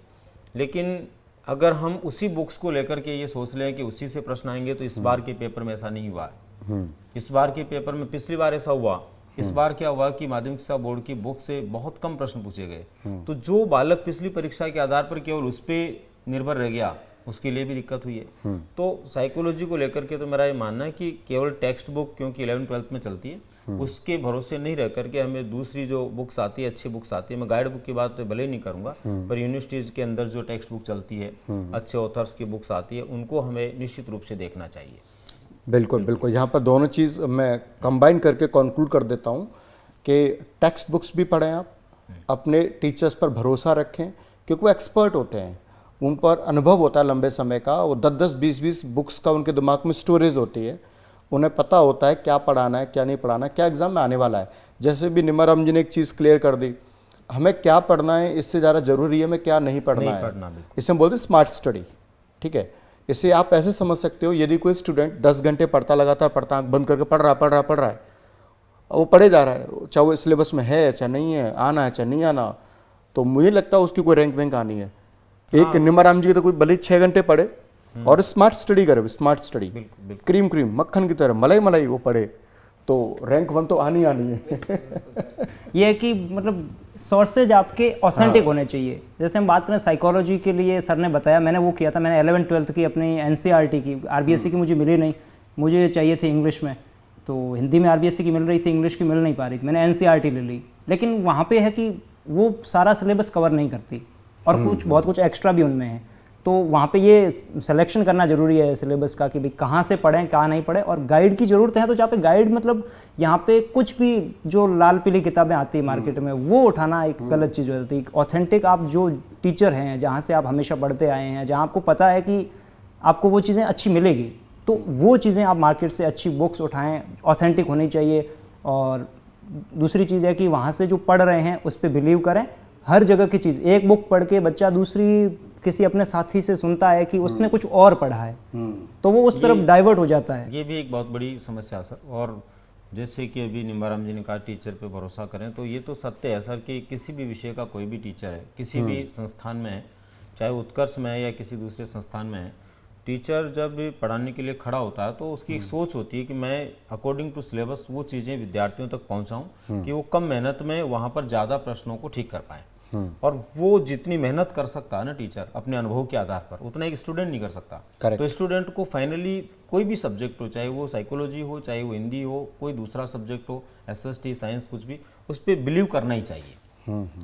लेकिन अगर हम उसी बुक्स को लेकर के ये सोच लें कि उसी से प्रश्न आएंगे तो इस बार के पेपर में ऐसा नहीं हुआ है। इस बार के पेपर में, पिछली बार ऐसा हुआ, इस बार क्या हुआ कि माध्यमिक शिक्षा बोर्ड की बुक से बहुत कम प्रश्न पूछे गए। तो जो बालक पिछली परीक्षा के आधार पर केवल उस पर निर्भर रह गया, उसके लिए भी दिक्कत हुई है। तो साइकोलॉजी को लेकर के तो मेरा ये मानना है कि केवल टेक्स्ट बुक क्योंकि 11th-12th में चलती है, उसके भरोसे नहीं रह करके हमें दूसरी जो बुक्स आती है, अच्छी बुक्स आती है, मैं गाइड बुक की बात तो भले ही नहीं करूँगा, पर यूनिवर्सिटीज़ के अंदर जो टेक्स्ट बुक चलती है, अच्छे ऑथर्स की बुक्स आती है, उनको हमें निश्चित रूप से देखना चाहिए। बिल्कुल बिल्कुल, यहाँ पर दोनों चीज़ मैं कंबाइन करके कंक्लूड कर देता हूँ कि टेक्स्ट बुक्स भी पढ़ें आप, अपने टीचर्स पर भरोसा रखें क्योंकि वो एक्सपर्ट होते हैं, उन पर अनुभव होता है लंबे समय का, वो 10-10, 20-20 बुक्स का उनके दिमाग में स्टोरेज होती है, उन्हें पता होता है क्या पढ़ाना है क्या नहीं पढ़ाना है, क्या एग्ज़ाम में आने वाला है। जैसे भी निमाराम जी ने एक चीज़ क्लियर कर दी, हमें क्या पढ़ना है इससे ज़्यादा ज़रूरी है हमें क्या नहीं पढ़ना है। इसे हम बोलते हैं स्मार्ट स्टडी, ठीक है। इसे आप ऐसे समझ सकते हो, यदि कोई स्टूडेंट 10 घंटे पढ़ता, लगातार पढ़ता, आँख बंद करके पढ़ रहा है, वो पढ़े जा रहा है, चाहे वो सिलेबस में है चाहे नहीं है, आना है चाहे नहीं आना, तो मुझे लगता है उसकी कोई रैंक वैंक आनी है। एक निमाराम जी तो कोई भले 6 घंटे पढ़े और स्मार्ट स्टडी करे, स्मार्ट स्टडी, क्रीम मक्खन की तरह मलाई वो पढ़े, तो रैंक 1 तो आनी है। ये है कि मतलब सोर्सेज आपके ऑथेंटिक होने चाहिए। जैसे हम बात करें साइकोलॉजी के लिए, सर ने बताया, मैंने वो किया था, मैंने 11th-12th की अपनी NCERT की, RBSE की मुझे मिली नहीं, मुझे चाहिए थी इंग्लिश में, तो हिंदी में RBSE की मिल रही थी, इंग्लिश की मिल नहीं पा रही थी, मैंने NCERT ले ली। लेकिन वहाँ पे है कि वो सारा सिलेबस कवर नहीं करती और बहुत कुछ एक्स्ट्रा भी उनमें है, तो वहाँ पे ये सिलेक्शन करना जरूरी है सिलेबस का कि भाई कहाँ से पढ़ें कहाँ नहीं पढ़ें। और गाइड की ज़रूरत है, तो जहाँ पे गाइड मतलब यहाँ पे कुछ भी जो लाल पीली किताबें आती है मार्केट में वो उठाना एक गलत चीज़ हो जाती है। ऑथेंटिक आप जो टीचर हैं, जहाँ से आप हमेशा पढ़ते आए हैं, जहाँ आपको पता है कि आपको वो चीज़ें अच्छी मिलेगी, तो वो चीज़ें आप मार्केट से अच्छी बुक्स उठाएँ, ऑथेंटिक होनी चाहिए। और दूसरी चीज़ है कि वहाँ से जो पढ़ रहे हैं उस पर बिलीव करें। हर जगह की चीज़, एक बुक पढ़ के बच्चा दूसरी किसी अपने साथी से सुनता है कि उसने कुछ और पढ़ा है, तो वो उस तरफ डाइवर्ट हो जाता है। ये भी एक बहुत बड़ी समस्या है सर। और जैसे कि अभी निमाराम जी ने कहा टीचर पे भरोसा करें, तो ये तो सत्य है सर कि किसी भी विषय का कोई भी टीचर है, किसी भी संस्थान में है, चाहे उत्कर्ष में है या किसी दूसरे संस्थान में है, टीचर जब पढ़ाने के लिए खड़ा होता है तो उसकी एक सोच होती है कि मैं अकॉर्डिंग टू सिलेबस वो चीज़ें विद्यार्थियों तक पहुंचाऊं कि वो कम मेहनत में वहाँ पर ज़्यादा प्रश्नों को ठीक कर पाएँ। और वो जितनी मेहनत कर सकता है ना टीचर अपने अनुभव के आधार पर, उतना एक स्टूडेंट नहीं कर सकता। तो स्टूडेंट को फाइनली कोई भी सब्जेक्ट हो, चाहे वो साइकोलॉजी हो, चाहे वो हिंदी हो, कोई दूसरा सब्जेक्ट हो, SST साइंस, कुछ भी, उस पर बिलीव करना ही चाहिए।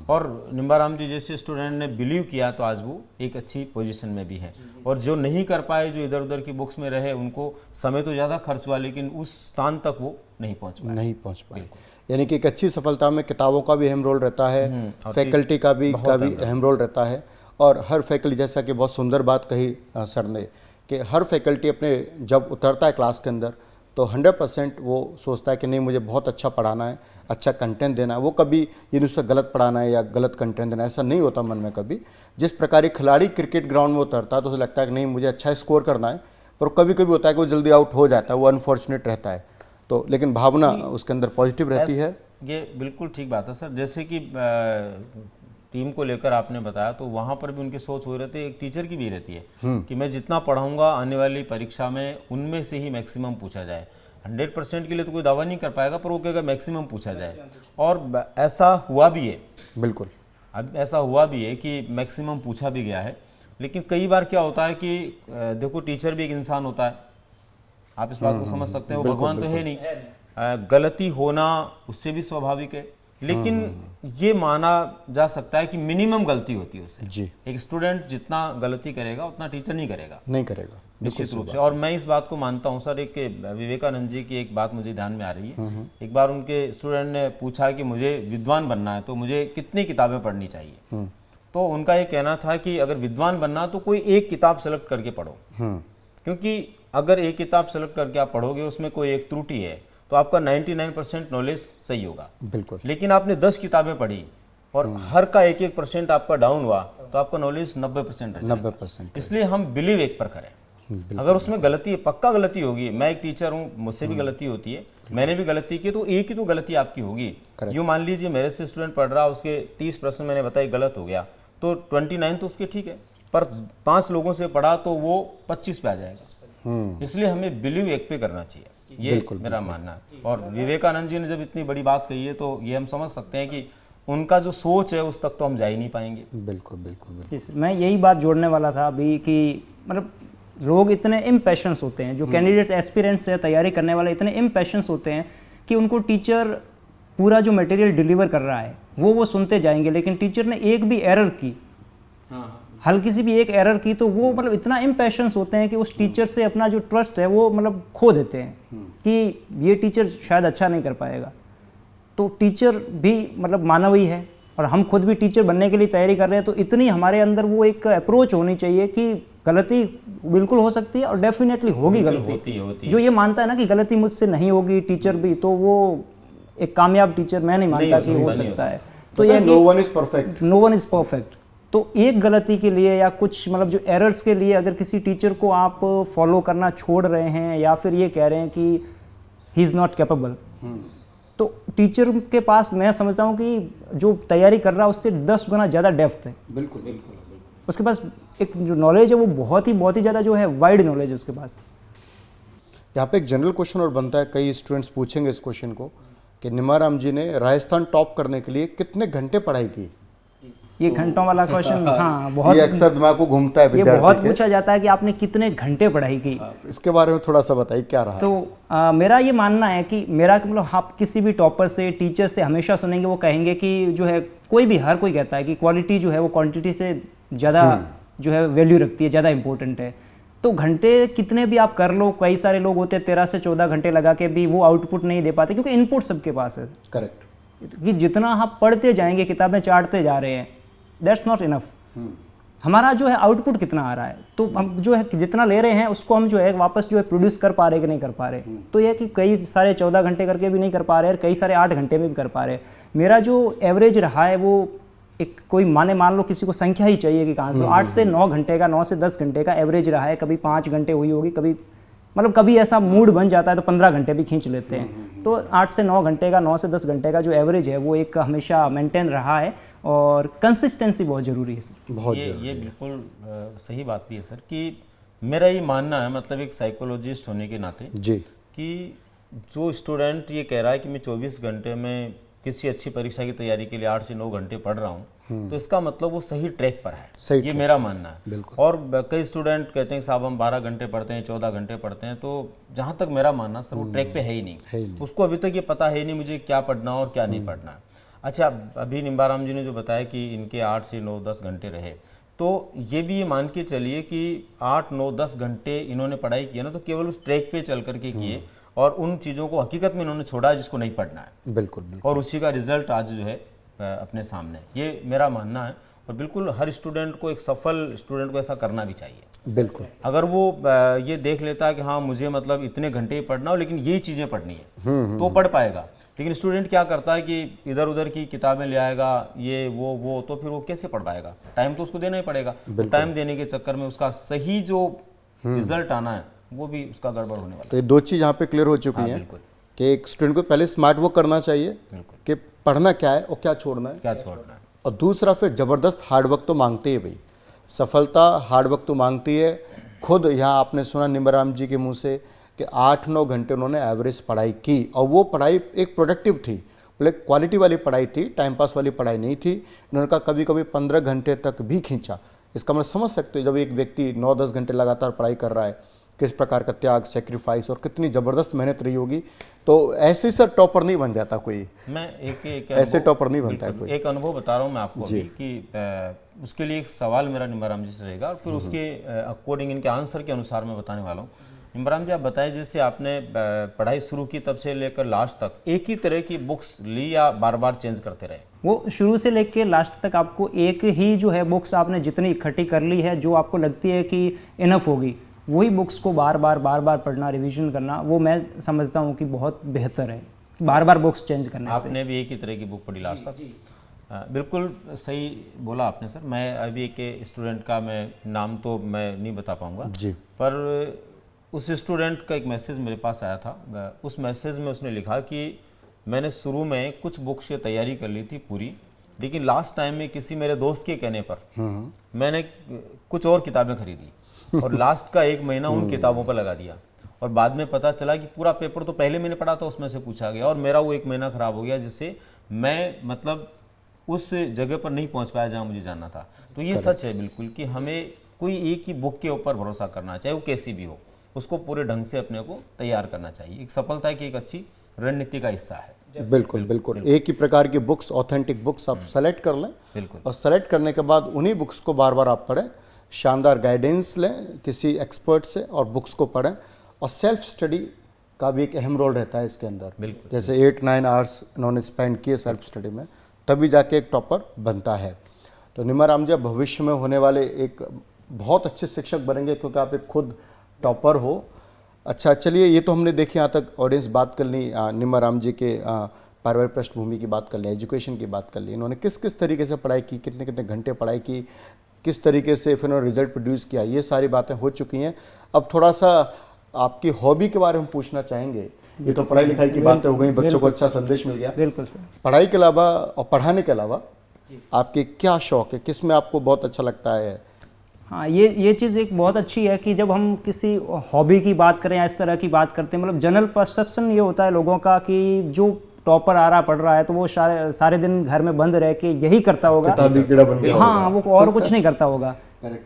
और निम्बाराम जी जैसे स्टूडेंट ने बिलीव किया तो आज वो एक अच्छी पोजीशन में भी है। और जो नहीं कर पाए, जो इधर उधर की बुक्स में रहे, उनको समय तो ज़्यादा खर्च हुआ लेकिन उस स्थान तक वो नहीं पहुँच पाए। यानी कि एक अच्छी सफलता में किताबों का भी अहम रोल रहता है, फैकल्टी का भी अहम रोल रहता है। और हर फैकल्टी, जैसा कि बहुत सुंदर बात कही सर ने कि हर फैकल्टी अपने जब उतरता है क्लास के अंदर तो 100% वो सोचता है कि नहीं मुझे बहुत अच्छा पढ़ाना है, अच्छा कंटेंट देना है। वो कभी ये उससे गलत पढ़ाना है या गलत कंटेंट देना है, ऐसा नहीं होता मन में कभी। जिस प्रकार एक खिलाड़ी क्रिकेट ग्राउंड में उतरता है तो उसे लगता है कि नहीं मुझे अच्छा स्कोर करना है, पर कभी कभी होता है कि वो जल्दी आउट हो जाता है, वो अनफॉर्चुनेट रहता है। तो लेकिन भावना उसके अंदर पॉजिटिव रहती है। ये बिल्कुल ठीक बात है सर। जैसे कि टीम को लेकर आपने बताया, तो वहाँ पर भी उनकी सोच हो रहती है, एक टीचर की भी रहती है कि मैं जितना पढ़ाऊंगा आने वाली परीक्षा में उनमें से ही मैक्सिमम पूछा जाए। 100% के लिए तो कोई दावा नहीं कर पाएगा, पर वो कहेगा मैक्सिमम पूछा जाए। और ऐसा हुआ भी है, बिल्कुल। अब ऐसा हुआ भी है कि मैक्सिमम पूछा भी गया है। लेकिन कई बार क्या होता है कि देखो टीचर भी एक इंसान होता है, आप इस बात को समझ सकते हैं, वो भगवान तो है नहीं। गलती होना उससे भी स्वाभाविक है, लेकिन ये माना जा सकता है कि मिनिमम गलती होती है उससे। जी। एक स्टूडेंट जितना गलती करेगा उतना टीचर नहीं करेगा, नहीं करेगा, निश्चित रूप से। और मैं इस बात को मानता हूँ सर, एक विवेकानंद जी की एक बात मुझे ध्यान में आ रही है। एक बार उनके स्टूडेंट ने पूछा कि मुझे विद्वान बनना है तो मुझे कितनी किताबें पढ़नी चाहिए। तो उनका ये कहना था कि अगर विद्वान बनना तो कोई एक किताब सेलेक्ट करके पढ़ो, क्योंकि अगर एक किताब सेलेक्ट करके आप पढ़ोगे उसमें कोई एक त्रुटि है तो आपका 99% नॉलेज सही होगा। बिल्कुल। लेकिन आपने 10 किताबें पढ़ी और हर का 1% आपका डाउन हुआ तो आपका नॉलेज 90% रह जाएगा। 90%। इसलिए हम बिलीव एक पर करें। अगर उसमें गलती, पक्का गलती होगी, मैं एक टीचर हूँ, मुझसे भी गलती होती है, मैंने भी गलती की, तो एक ही तो गलती आपकी होगी। यूँ मान लीजिए मेरे से स्टूडेंट पढ़ रहा, उसके 30 प्रश्न मैंने बताई गलत हो गया, तो 29 तो उसके ठीक है, पर 5 लोगों से पढ़ा तो वो 25 पे आ जाएगा। इसलिए हमें बिलीव एक पे करना चाहिए, ये मेरा मानना है। और विवेकानंद जी ने जब इतनी बड़ी बात कही है तो ये हम समझ सकते हैं कि उनका जो सोच है उस तक तो हम जा ही नहीं पाएंगे। बिल्कुल बिल्कुल बिल्कुल। मैं यही बात जोड़ने वाला था अभी कि मतलब लोग इतने इम्पैशंस होते हैं, जो कैंडिडेट्स एस्पिरेंट्स है तैयारी करने वाले, इतने इम्पैशंस होते हैं कि उनको टीचर पूरा जो मटेरियल डिलीवर कर रहा है वो सुनते जाएंगे, लेकिन टीचर ने एक भी एरर की, हल्की सी भी एक एरर की, तो वो मतलब इतना इम्पैशंस होते हैं कि उस टीचर से अपना जो ट्रस्ट है वो मतलब खो देते हैं कि ये टीचर शायद अच्छा नहीं कर पाएगा। तो टीचर भी मतलब मानव ही है, और हम खुद भी टीचर बनने के लिए तैयारी कर रहे हैं, तो इतनी हमारे अंदर वो एक अप्रोच होनी चाहिए कि गलती बिल्कुल हो सकती है और डेफिनेटली होगी गलती। होती है। जो ये मानता है ना कि गलती मुझसे नहीं होगी टीचर भी, तो वो एक कामयाब टीचर मैं नहीं मानता कि हो सकता है। तो ये no one is perfect, no one is perfect. तो एक गलती के लिए या कुछ मतलब जो एरर्स के लिए अगर किसी टीचर को आप फॉलो करना छोड़ रहे हैं या फिर ये कह रहे हैं कि ही इज़ नॉट कैपेबल, तो टीचर के पास मैं समझता हूँ कि जो तैयारी कर रहा है उससे 10 गुना ज़्यादा डेप्थ है। बिल्कुल बिल्कुल। उसके पास एक जो नॉलेज है वो बहुत ही ज़्यादा जो है वाइड नॉलेज है उसके पास। यहाँ पे एक जनरल क्वेश्चन और बनता है, कई स्टूडेंट्स पूछेंगे इस क्वेश्चन को कि निमाराम जी ने राजस्थान टॉप करने के लिए कितने घंटे पढ़ाई की? ये घंटों वाला क्वेश्चन, हाँ, बहुत ये अक्सर दिमाग को घूमता है ये विद्यार्थी बहुत के। पूछा जाता है कि आपने कितने घंटे पढ़ाई की। इसके बारे में थोड़ा सा बताइए क्या रहा? तो मेरा ये मानना है कि मेरा मतलब आप किसी भी टॉपर से, टीचर से हमेशा सुनेंगे, वो कहेंगे कि जो है कोई भी, हर कोई कहता है कि क्वालिटी जो है वो क्वांटिटी से ज़्यादा जो है वैल्यू रखती है, ज़्यादा इंपॉर्टेंट है। तो घंटे कितने भी आप कर लो, कई सारे लोग होते हैं 13 से 14 घंटे लगा के भी वो आउटपुट नहीं दे पाते, क्योंकि इनपुट सबके पास है। करेक्ट। कि जितना आप पढ़ते जाएंगे, किताबें चाटते जा रहे हैं, दैट्स नॉट इनफ। हमारा जो है आउटपुट कितना आ रहा है, तो हम जो है जितना ले रहे हैं उसको हम जो है वापस जो है प्रोड्यूस कर पा रहे कि नहीं कर पा रहे। तो यह कि कई सारे 14 घंटे करके भी नहीं कर पा रहे और कई सारे 8 घंटे में भी कर पा रहे। मेरा जो एवरेज रहा है वो एक कोई मान लो किसी को संख्या ही चाहिए कि कहाँ से, 8 से 9 घंटे का, 9 से 10 घंटे का एवरेज रहा है। कभी 5 घंटे हुई होगी, कभी मतलब कभी ऐसा मूड बन जाता है तो 15 घंटे भी खींच लेते हैं। तो 8 से 9 घंटे का, 9 से 10 घंटे का जो एवरेज है वो एक हमेशा मेंटेन रहा है, और कंसिस्टेंसी बहुत ज़रूरी है सर। बहुत ये बिल्कुल सही बात भी है सर, कि मेरा ये मानना है, मतलब एक साइकोलॉजिस्ट होने के नाते जी, कि जो स्टूडेंट ये कह रहा है कि मैं 24 घंटे में किसी अच्छी परीक्षा की तैयारी के लिए 8 से 9 घंटे पढ़ रहा हूँ, तो इसका मतलब वो सही ट्रैक पर है। ये मेरा मानना है। बिल्कुल। और कई स्टूडेंट कहते हैं साहब हम 12 घंटे पढ़ते हैं, 14 घंटे पढ़ते हैं, तो जहाँ तक मेरा मानना सर वो ट्रैक पे है ही नहीं। उसको अभी तक ये पता है नहीं मुझे क्या पढ़ना और क्या नहीं पढ़ना। अच्छा, अभी निम्बाराम जी ने जो बताया कि इनके 8 से 9-10 घंटे रहे, तो ये भी ये मान के चलिए कि 8, 9, 10 घंटे इन्होंने पढ़ाई की है ना, तो केवल उस ट्रैक पे चल करके किए और उन चीज़ों को हकीकत में इन्होंने छोड़ा जिसको नहीं पढ़ना है। बिल्कुल बिल्कुल। और उसी का रिजल्ट आज जो है अपने सामने, ये मेरा मानना है। और बिल्कुल हर स्टूडेंट को, एक सफल स्टूडेंट को ऐसा करना भी चाहिए। बिल्कुल। अगर वो ये देख लेता है कि हाँ मुझे मतलब इतने घंटे ही पढ़ना हो लेकिन ये चीज़ें पढ़नी है, तो पढ़ पाएगा। लेकिन स्टूडेंट क्या करता है कि इधर उधर की किताबें ले आएगा, ये वो, तो फिर वो कैसे पढ़ पाएगा? टाइम तो उसको देना ही पड़ेगा। तो टाइम देने के चक्कर में उसका सही जो रिजल्ट आना है वो भी उसका गड़बड़ होने वाला तो ये 2 चीज़ यहाँ पे क्लियर हो चुकी हैं बिल्कुल। कि एक स्टूडेंट को पहले स्मार्ट वर्क करना चाहिए कि पढ़ना क्या है और क्या छोड़ना है, है। क्या छोड़ना है? और दूसरा फिर ज़बरदस्त हार्ड वर्क तो मांगती है भाई, सफलता हार्ड वर्क तो मांगती है। खुद यहाँ आपने सुना निम्बराम जी के मुंह से कि 8-9 घंटे उन्होंने एवरेज पढ़ाई की, और वो पढ़ाई एक प्रोडक्टिव थी, बोले क्वालिटी वाली पढ़ाई थी, टाइम पास वाली पढ़ाई नहीं थी। इन्होंने कहा कभी कभी 15 घंटे तक भी खींचा। इसका मतलब समझ सकते हो, जब एक व्यक्ति 9-10 घंटे लगातार पढ़ाई कर रहा है, किस प्रकार का त्याग, सेक्रीफाइस और कितनी ज़बरदस्त मेहनत रही होगी। तो ऐसे सर टॉपर नहीं बन जाता कोई, मैं एक ऐसे अनुभव- टॉपर नहीं बनता है बिल्कुल, कोई। एक अनुभव बता रहा हूँ मैं आपको अभी कि उसके लिए एक सवाल मेरा निम्बराम जी से रहेगा और फिर उसके अकॉर्डिंग इनके आंसर के अनुसार मैं बताने वाला हूँ। निम्बराम जी आप बताएं, जैसे आपने पढ़ाई शुरू की तब से लेकर लास्ट तक एक ही तरह की बुक्स ली या बार बार चेंज करते रहे? वो शुरू से लेके लास्ट तक आपको एक ही जो है बुक्स आपने जितनी इकट्ठी कर ली है, जो आपको लगती है कि इनफ होगी, वही बुक्स को बार बार पढ़ना, रिवीजन करना, वो मैं समझता हूँ कि बहुत बेहतर है बार बार बुक्स चेंज करने से। आपने भी एक ही तरह की बुक पढ़ी लास्ट तक? बिल्कुल सही बोला आपने सर। मैं अभी एक स्टूडेंट का मैं नाम तो मैं नहीं बता पाऊँगा जी। पर उस स्टूडेंट का एक मैसेज मेरे पास आया था। उस मैसेज में उसने लिखा कि मैंने शुरू में कुछ बुक से तैयारी कर ली थी पूरी, लेकिन लास्ट टाइम में किसी मेरे दोस्त के कहने पर मैंने कुछ और किताबें खरीदी और लास्ट का 1 महीना उन किताबों पर लगा दिया, और बाद में पता चला कि पूरा पेपर तो पहले मैंने पढ़ा था, उसमें से पूछा गया और मेरा वो 1 महीना खराब हो गया, जिससे मैं मतलब उस जगह पर नहीं पहुंच पाया जहां मुझे जाना था। तो ये सच है बिल्कुल कि हमें कोई एक ही बुक के ऊपर भरोसा करना चाहिए, वो कैसी भी हो, उसको पूरे ढंग से अपने को तैयार करना चाहिए। एक सफलता की एक अच्छी रणनीति का हिस्सा है। बिल्कुल बिल्कुल। एक ही प्रकार की बुक्स, ऑथेंटिक बुक्स आप सेलेक्ट कर लें, बिल्कुल। और सेलेक्ट करने के बाद उन्हीं बुक्स को बार बार आप पढ़ें, शानदार गाइडेंस लें किसी एक्सपर्ट से और बुक्स को पढ़ें। और सेल्फ स्टडी का भी एक अहम रोल रहता है इसके अंदर। बिल्कुल। जैसे 8-9 आवर्स इन्होंने स्पेंड किए सेल्फ स्टडी में, तभी जाके एक टॉपर बनता है। तो निम्बराम जी भविष्य में होने वाले एक बहुत अच्छे शिक्षक बनेंगे, क्योंकि आप एक खुद टॉपर हो। अच्छा चलिए, ये तो हमने देखी, यहाँ तक ऑडियंस बात कर ली, निम्बराम जी के पारिवारिक पृष्ठभूमि की बात कर ली, एजुकेशन की बात कर ली, इन्होंने किस किस तरीके से पढ़ाई की, कितने कितने घंटे पढ़ाई की, किस तरीके से फिर उन्होंने रिजल्ट प्रोड्यूस किया, ये सारी बातें हो चुकी हैं। अब थोड़ा सा आपकी हॉबी के बारे में पूछना चाहेंगे। ये तो पढ़ाई लिखाई की बातें हो गई, बच्चों को अच्छा संदेश मिल गया। बिल्कुल सर। पढ़ाई के अलावा और पढ़ाने के अलावा आपके क्या शौक है, किस में आपको बहुत अच्छा लगता है? हाँ, ये चीज़ एक बहुत अच्छी है कि जब हम किसी हॉबी की बात करें या इस तरह की बात करते हैं, मतलब जनरल परसेप्शन ये होता है लोगों का कि जो टॉपर आ रहा पढ़ रहा है तो वो सारे दिन घर में बंद रह के यही करता होगा, किताबी कीड़ा बन गया हाँ, वो और कुछ नहीं करता होगा।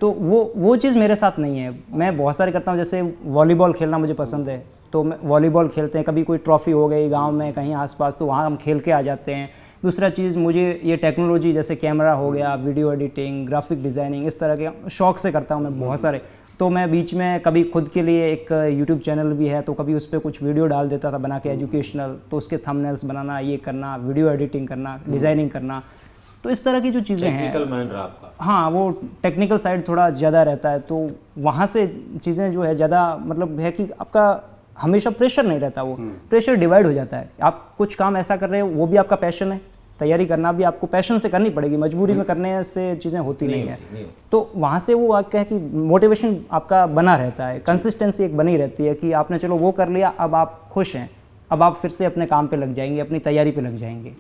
तो वो चीज़ मेरे साथ नहीं है। मैं बहुत सारे करता हूँ, जैसे वॉलीबॉल खेलना मुझे पसंद है, तो मैं वॉलीबॉल खेलते हैं, कभी कोई ट्रॉफी हो गई गांव में कहीं आसपास तो वहाँ हम खेल के आ जाते हैं। दूसरा चीज़, मुझे ये टेक्नोलॉजी जैसे कैमरा हो गया, वीडियो एडिटिंग, ग्राफिक डिज़ाइनिंग, इस तरह के शौक से करता हूँ मैं बहुत सारे। तो मैं बीच में कभी खुद के लिए एक यूट्यूब चैनल भी है, तो कभी उस पर कुछ वीडियो डाल देता था बना के एजुकेशनल, तो उसके थंबनेल्स बनाना, ये करना, वीडियो एडिटिंग करना, डिज़ाइनिंग करना, तो इस तरह की जो चीज़ें हैं। टेक्निकल माइंड रहा आपका? हाँ, वो टेक्निकल साइड थोड़ा ज़्यादा रहता है, तो वहाँ से चीज़ें जो है ज़्यादा मतलब है कि आपका हमेशा प्रेशर नहीं रहता, वो प्रेशर डिवाइड हो जाता है। आप कुछ काम ऐसा कर रहे हो, वो भी आपका पैशन है, तैयारी करना भी आपको पैशन से करनी पड़ेगी, मजबूरी में करने से चीज़ें होती नहीं है। तो वहाँ से वो आपका है कि मोटिवेशन आपका बना रहता है, कंसिस्टेंसी एक बनी रहती है कि आपने चलो वो कर लिया, अब आप खुश हैं, अब आप फिर से अपने काम पे लग जाएंगे, अपनी तैयारी पे लग जाएंगे।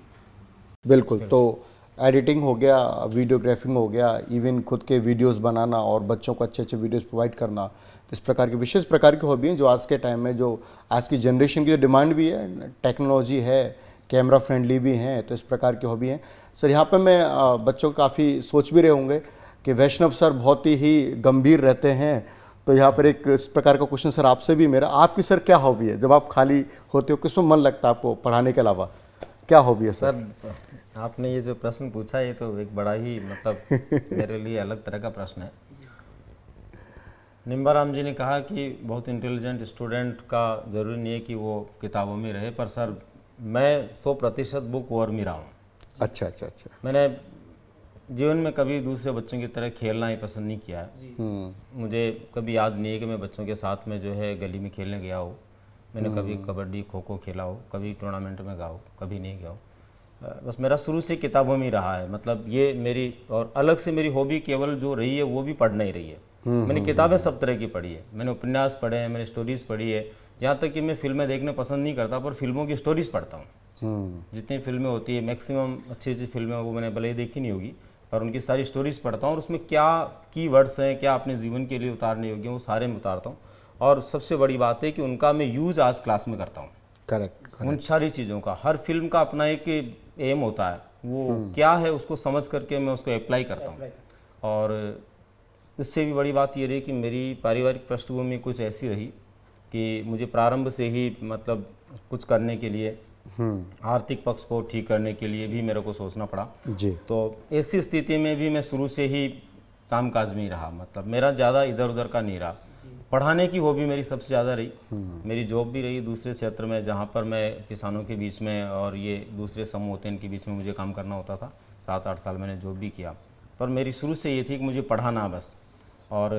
बिल्कुल। तो एडिटिंग हो गया, वीडियोग्राफिंग हो गया, इवन खुद के वीडियोस बनाना और बच्चों को अच्छे अच्छे वीडियोस प्रोवाइड करना, इस प्रकार की विशेष प्रकार की हॉबी हैं जो आज के टाइम में, जो आज की जनरेशन की जो डिमांड भी है, टेक्नोलॉजी है, कैमरा फ्रेंडली भी हैं, तो इस प्रकार की हॉबी हैं। सर यहाँ पे मैं बच्चों को काफ़ी सोच भी रहे होंगे कि वैष्णव सर बहुत ही गंभीर रहते हैं, तो यहाँ पर एक इस प्रकार का क्वेश्चन सर आपसे भी मेरा, आपकी सर क्या हॉबी है? जब आप खाली होते हो किसमें मन लगता है आपको पढ़ाने के अलावा, क्या हॉबी है सर? आपने ये जो प्रश्न पूछा, ये तो एक बड़ा ही मतलब मेरे लिए अलग तरह का प्रश्न है। निम्बाराम जी ने कहा कि बहुत इंटेलिजेंट स्टूडेंट का ज़रूरी नहीं है कि वो किताबों में रहे, पर सर मैं 100% बुक वर्म ही रहा हूँ। अच्छा। मैंने जीवन में कभी दूसरे बच्चों की तरह खेलना ही पसंद नहीं किया है। मुझे कभी याद नहीं है कि मैं बच्चों के साथ में जो है गली में खेलने गया हो। मैंने कभी कबड्डी खो खो खेला हो, कभी टूर्नामेंट में गया हो, कभी नहीं गया हो। बस मेरा शुरू से किताबों में ही रहा है। मतलब ये मेरी और अलग से मेरी हॉबी केवल जो रही है वो भी पढ़ना ही रही है। मैंने किताबें सब तरह की पढ़ी है, मैंने उपन्यास पढ़े हैं, मैंने स्टोरीज़ पढ़ी है। यहाँ तक कि मैं फिल्में देखने पसंद नहीं करता पर फिल्मों की स्टोरीज़ पढ़ता हूँ। जितनी फिल्में होती है मैक्सिमम अच्छी अच्छी फिल्में वो मैंने भले ही देखी नहीं होगी पर उनकी सारी स्टोरीज़ पढ़ता हूँ और उसमें क्या की वर्ड्स हैं, क्या अपने जीवन के लिए उतारने योग्य वो सारे में उतारता हूँ। और सबसे बड़ी बात है कि उनका मैं यूज़ आज क्लास में करता हूँ। करेक्ट। उन सारी चीज़ों का हर फिल्म का अपना एक एम होता है, वो क्या है उसको समझ करके मैं उसको अप्लाई करता हूँ। और इससे भी बड़ी बात ये रही कि मेरी पारिवारिक पृष्ठभूमि कुछ ऐसी रही कि मुझे प्रारंभ से ही मतलब कुछ करने के लिए आर्थिक पक्ष को ठीक करने के लिए भी मेरे को सोचना पड़ा जी। तो ऐसी स्थिति में भी मैं शुरू से ही कामकाज में ही रहा। मतलब मेरा ज़्यादा इधर उधर का नहीं रहा। पढ़ाने की हॉबी मेरी सबसे ज़्यादा रही। मेरी जॉब भी रही दूसरे क्षेत्र में जहाँ पर मैं किसानों के बीच में और ये दूसरे समूह होते हैं इनके बीच में मुझे काम करना होता था। 7-8 साल मैंने जॉब भी किया पर मेरी शुरू से ये थी कि मुझे पढ़ाना बस और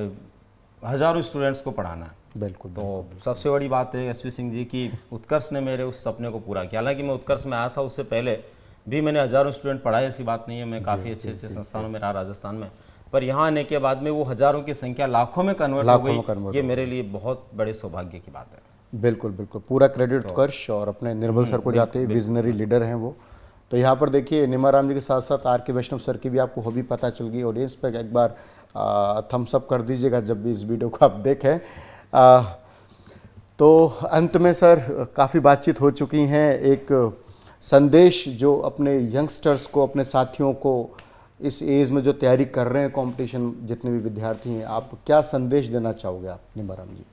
हज़ारों स्टूडेंट्स को पढ़ाना है। बिल्कुल। तो सबसे बड़ी बात है एसपी सिंह जी की उत्कर्ष ने मेरे उस सपने को पूरा किया। हालांकि मैं उत्कर्ष में आया था उससे पहले भी मैंने हज़ारों स्टूडेंट पढ़ाए, ऐसी बात नहीं है। मैं काफ़ी अच्छे अच्छे संस्थानों में रहा राजस्थान में, पर यहाँ आने के बाद में वो हज़ारों की संख्या लाखों में कन्वर्ट हो गई। ये मेरे लिए बहुत बड़े सौभाग्य की बात है। बिल्कुल बिल्कुल, पूरा क्रेडिट उत्कर्ष और अपने निर्मल सर को जाते हैं, विजनरी लीडर हैं वो। तो यहाँ पर देखिए निमाराम जी के साथ साथ आर के वैष्णव सर की भी आपको हॉबी पता चल गई। ऑडियंस पे एक बार थम्स अप कर दीजिएगा जब भी इस वीडियो को आप देखें। तो अंत में सर काफ़ी बातचीत हो चुकी हैं, एक संदेश जो अपने यंगस्टर्स को, अपने साथियों को इस एज में जो तैयारी कर रहे हैं कंपटीशन, जितने भी विद्यार्थी हैं, आप क्या संदेश देना चाहोगे आप निमाराम जी?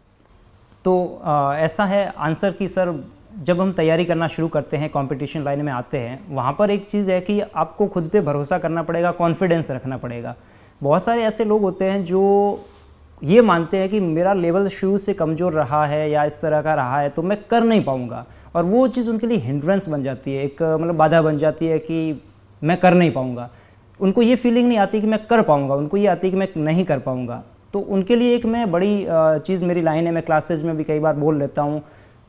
तो ऐसा है आंसर कि सर जब हम तैयारी करना शुरू करते हैं, कंपटीशन लाइन में आते हैं, वहाँ पर एक चीज़ है कि आपको खुद पे भरोसा करना पड़ेगा, कॉन्फिडेंस रखना पड़ेगा। बहुत सारे ऐसे लोग होते हैं जो ये मानते हैं कि मेरा लेवल शुरू से कमज़ोर रहा है या इस तरह का रहा है तो मैं कर नहीं पाऊँगा, और वो चीज़ उनके लिए हिंड्रेंस बन जाती है, एक मतलब बाधा बन जाती है कि मैं कर नहीं पाऊँगा। उनको ये फीलिंग नहीं आती कि मैं कर पाऊँगा, उनको ये आती है कि मैं नहीं कर पाऊँगा। तो उनके लिए एक मैं बड़ी चीज़ मेरी लाइन है, मैं क्लासेज में भी कई बार बोल लेता हूँ।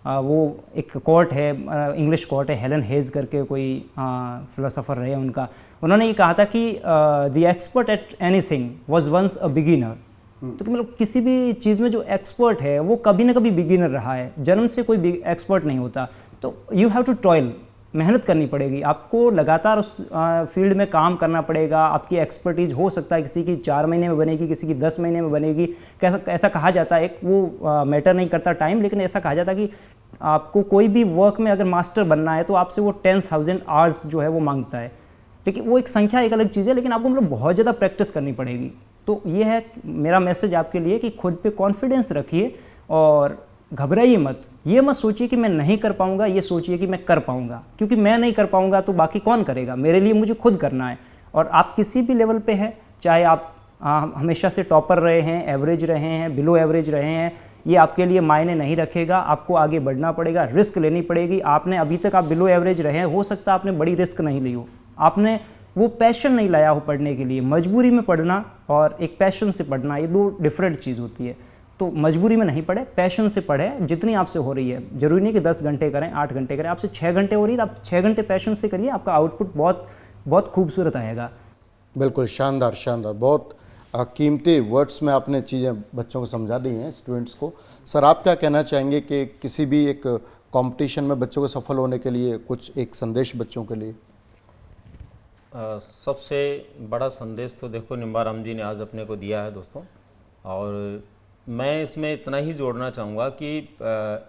वो एक कोट है, इंग्लिश कोट है, हेलन हेज करके कोई फिलोसोफर रहे उनका, उन्होंने ये कहा था कि the expert at anything was once a beginner. तो मतलब किसी भी चीज़ में जो एक्सपर्ट है वो कभी ना कभी बिगिनर रहा है, जन्म से कोई एक्सपर्ट नहीं होता। तो यू हैव टू टॉयल, मेहनत करनी पड़ेगी, आपको लगातार उस फील्ड में काम करना पड़ेगा। आपकी एक्सपर्टीज़ हो सकता है किसी की 4 महीने में बनेगी, किसी की 10 महीने में बनेगी। ऐसा कहा जाता है, एक वो मैटर नहीं करता टाइम, लेकिन ऐसा कहा जाता है कि आपको कोई भी वर्क में अगर मास्टर बनना है तो आपसे वो 10,000 आवर्स जो है वो मांगता है। लेकिन वो एक संख्या एक अलग चीज़ है, लेकिन आपको मतलब बहुत ज़्यादा प्रैक्टिस करनी पड़ेगी। तो ये है मेरा मैसेज आपके लिए कि खुद पे कॉन्फिडेंस रखिए और घबराइए मत। ये मत सोचिए कि मैं नहीं कर पाऊंगा, ये सोचिए कि मैं कर पाऊंगा, क्योंकि मैं नहीं कर पाऊंगा तो बाकी कौन करेगा, मेरे लिए मुझे खुद करना है। और आप किसी भी लेवल पे हैं, चाहे आप हमेशा से टॉपर रहे हैं, एवरेज रहे हैं, बिलो एवरेज रहे हैं, ये आपके लिए मायने नहीं रखेगा। आपको आगे बढ़ना पड़ेगा, रिस्क लेनी पड़ेगी। आपने अभी तक आप बिलो एवरेज रहे हैं, हो सकता है आपने बड़ी रिस्क नहीं ली हो, आपने वो पैशन नहीं लाया हो पढ़ने के लिए। मजबूरी में पढ़ना और एक पैशन से पढ़ना, ये दो डिफरेंट चीज़ होती है। तो मजबूरी में नहीं पढ़े, पैशन से पढ़े, जितनी आपसे हो रही है। जरूरी नहीं कि 10 घंटे करें, 8 घंटे करें, आपसे 6 घंटे हो रही है तो आप 6 घंटे पैशन से करिए, आपका आउटपुट बहुत बहुत खूबसूरत आएगा। बिल्कुल शानदार शानदार, बहुत कीमती वर्ड्स में आपने चीज़ें बच्चों को समझा दी हैं, स्टूडेंट्स को। सर आप क्या कहना चाहेंगे कि किसी भी एक कंपटीशन में बच्चों को सफल होने के लिए कुछ एक संदेश बच्चों के लिए? सबसे बड़ा संदेश तो देखो निम्बाराम जी ने आज अपने को दिया है दोस्तों, और मैं इसमें इतना ही जोड़ना चाहूँगा कि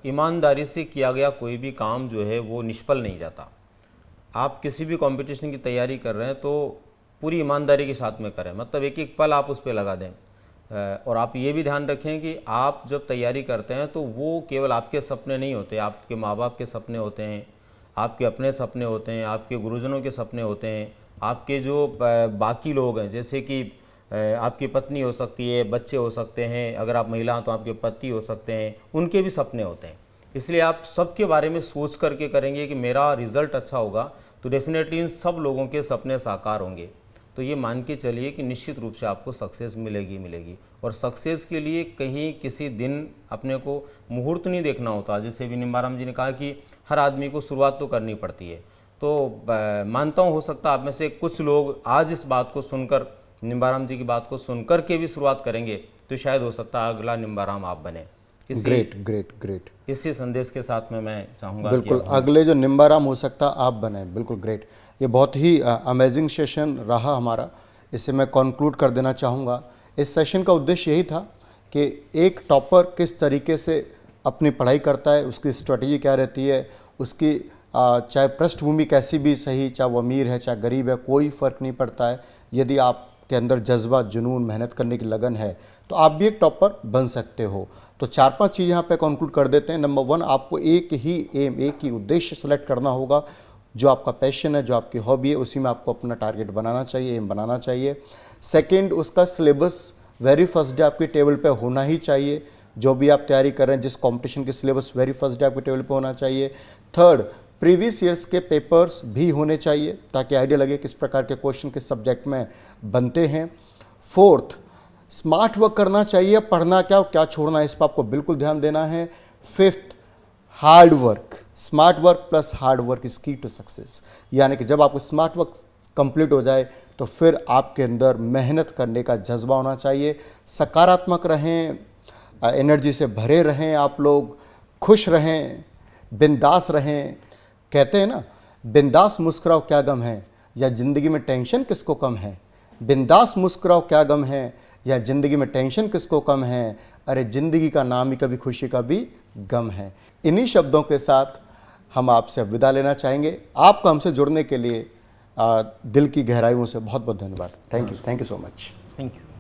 ईमानदारी से किया गया कोई भी काम जो है वो निष्फल नहीं जाता। आप किसी भी कंपटीशन की तैयारी कर रहे हैं तो पूरी ईमानदारी के साथ में करें, मतलब एक एक पल आप उस पर लगा दें। और आप ये भी ध्यान रखें कि आप जब तैयारी करते हैं तो वो केवल आपके सपने नहीं होते, आपके माँ बाप के सपने होते हैं, आपके अपने सपने होते हैं, आपके गुरुजनों के सपने होते हैं, आपके जो बाकी लोग हैं, जैसे कि आपकी पत्नी हो सकती है, बच्चे हो सकते हैं, अगर आप महिला हैं तो आपके पति हो सकते हैं, उनके भी सपने होते हैं। इसलिए आप सबके बारे में सोच करके करेंगे कि मेरा रिज़ल्ट अच्छा होगा तो डेफिनेटली इन सब लोगों के सपने साकार होंगे। तो ये मान के चलिए कि निश्चित रूप से आपको सक्सेस मिलेगी मिलेगी। और सक्सेस के लिए कहीं किसी दिन अपने को मुहूर्त नहीं देखना होता। जैसे भी निम्बाराम जी ने कहा कि हर आदमी को शुरुआत तो करनी पड़ती है। तो मानता हूँ हो सकता है आप में से कुछ लोग आज इस बात को सुनकर, निम्बाराम जी की बात को सुनकर के भी शुरुआत करेंगे, तो शायद हो सकता है अगला निम्बाराम आप बने। Great great great. इसी संदेश के साथ में मैं चाहूँगा बिल्कुल अगले जो निम्बाराम हो सकता आप बने। बिल्कुल ग्रेट। ये बहुत ही अमेजिंग सेशन रहा हमारा। इसे मैं कंक्लूड कर देना चाहूँगा। इस सेशन का उद्देश्य यही था कि एक टॉपर किस तरीके से अपनी पढ़ाई करता है, उसकी स्ट्रेटजी क्या रहती है, उसकी चाहे पृष्ठभूमि कैसी भी सही, चाहे वो अमीर है चाहे गरीब है, कोई फ़र्क नहीं पड़ता है। यदि आपके अंदर जज्बा, जुनून, मेहनत करने की लगन है तो आप भी एक टॉपर बन सकते हो। तो 4-5 चीज़ यहाँ पे कंक्लूड कर देते हैं। नंबर 1, आपको एक ही एम, एक ही उद्देश्य सेलेक्ट करना होगा। जो आपका पैशन है, जो आपकी हॉबी है, उसी में आपको अपना टारगेट बनाना चाहिए, एम बनाना चाहिए। सेकंड, उसका सिलेबस वेरी फर्स्ट डे आपकी टेबल पे होना ही चाहिए। जो भी आप तैयारी कर रहे हैं, जिस कंपटीशन की सिलेबस वेरी फर्स्ट डे आपकी टेबल पे होना चाहिए। थर्ड, प्रीवियस ईयर्स के पेपर्स भी होने चाहिए ताकि आइडिया लगे किस प्रकार के क्वेश्चन किस सब्जेक्ट में बनते हैं। फोर्थ, स्मार्ट वर्क करना चाहिए। पढ़ना क्या और क्या छोड़ना है, इस पर आपको बिल्कुल ध्यान देना है। Fifth, hard work. Smart work plus hard work is की टू सक्सेस। यानी कि जब आपको स्मार्ट वर्क कंप्लीट हो जाए तो फिर आपके अंदर मेहनत करने का जज्बा होना चाहिए। सकारात्मक रहें, एनर्जी से भरे रहें, आप लोग खुश रहें, बिंदास रहें। कहते हैं ना, बिंदास मुस्कुराओ क्या गम है, या ज़िंदगी में टेंशन किसको कम है। बिंदास मुस्कुराओ क्या गम है, या ज़िंदगी में टेंशन किसको कम है। अरे ज़िंदगी का नाम ही कभी खुशी का भी गम है। इन्हीं शब्दों के साथ हम आपसे विदा लेना चाहेंगे। आपको हमसे जुड़ने के लिए दिल की गहराइयों से बहुत बहुत धन्यवाद। Thank you so much. Thank you.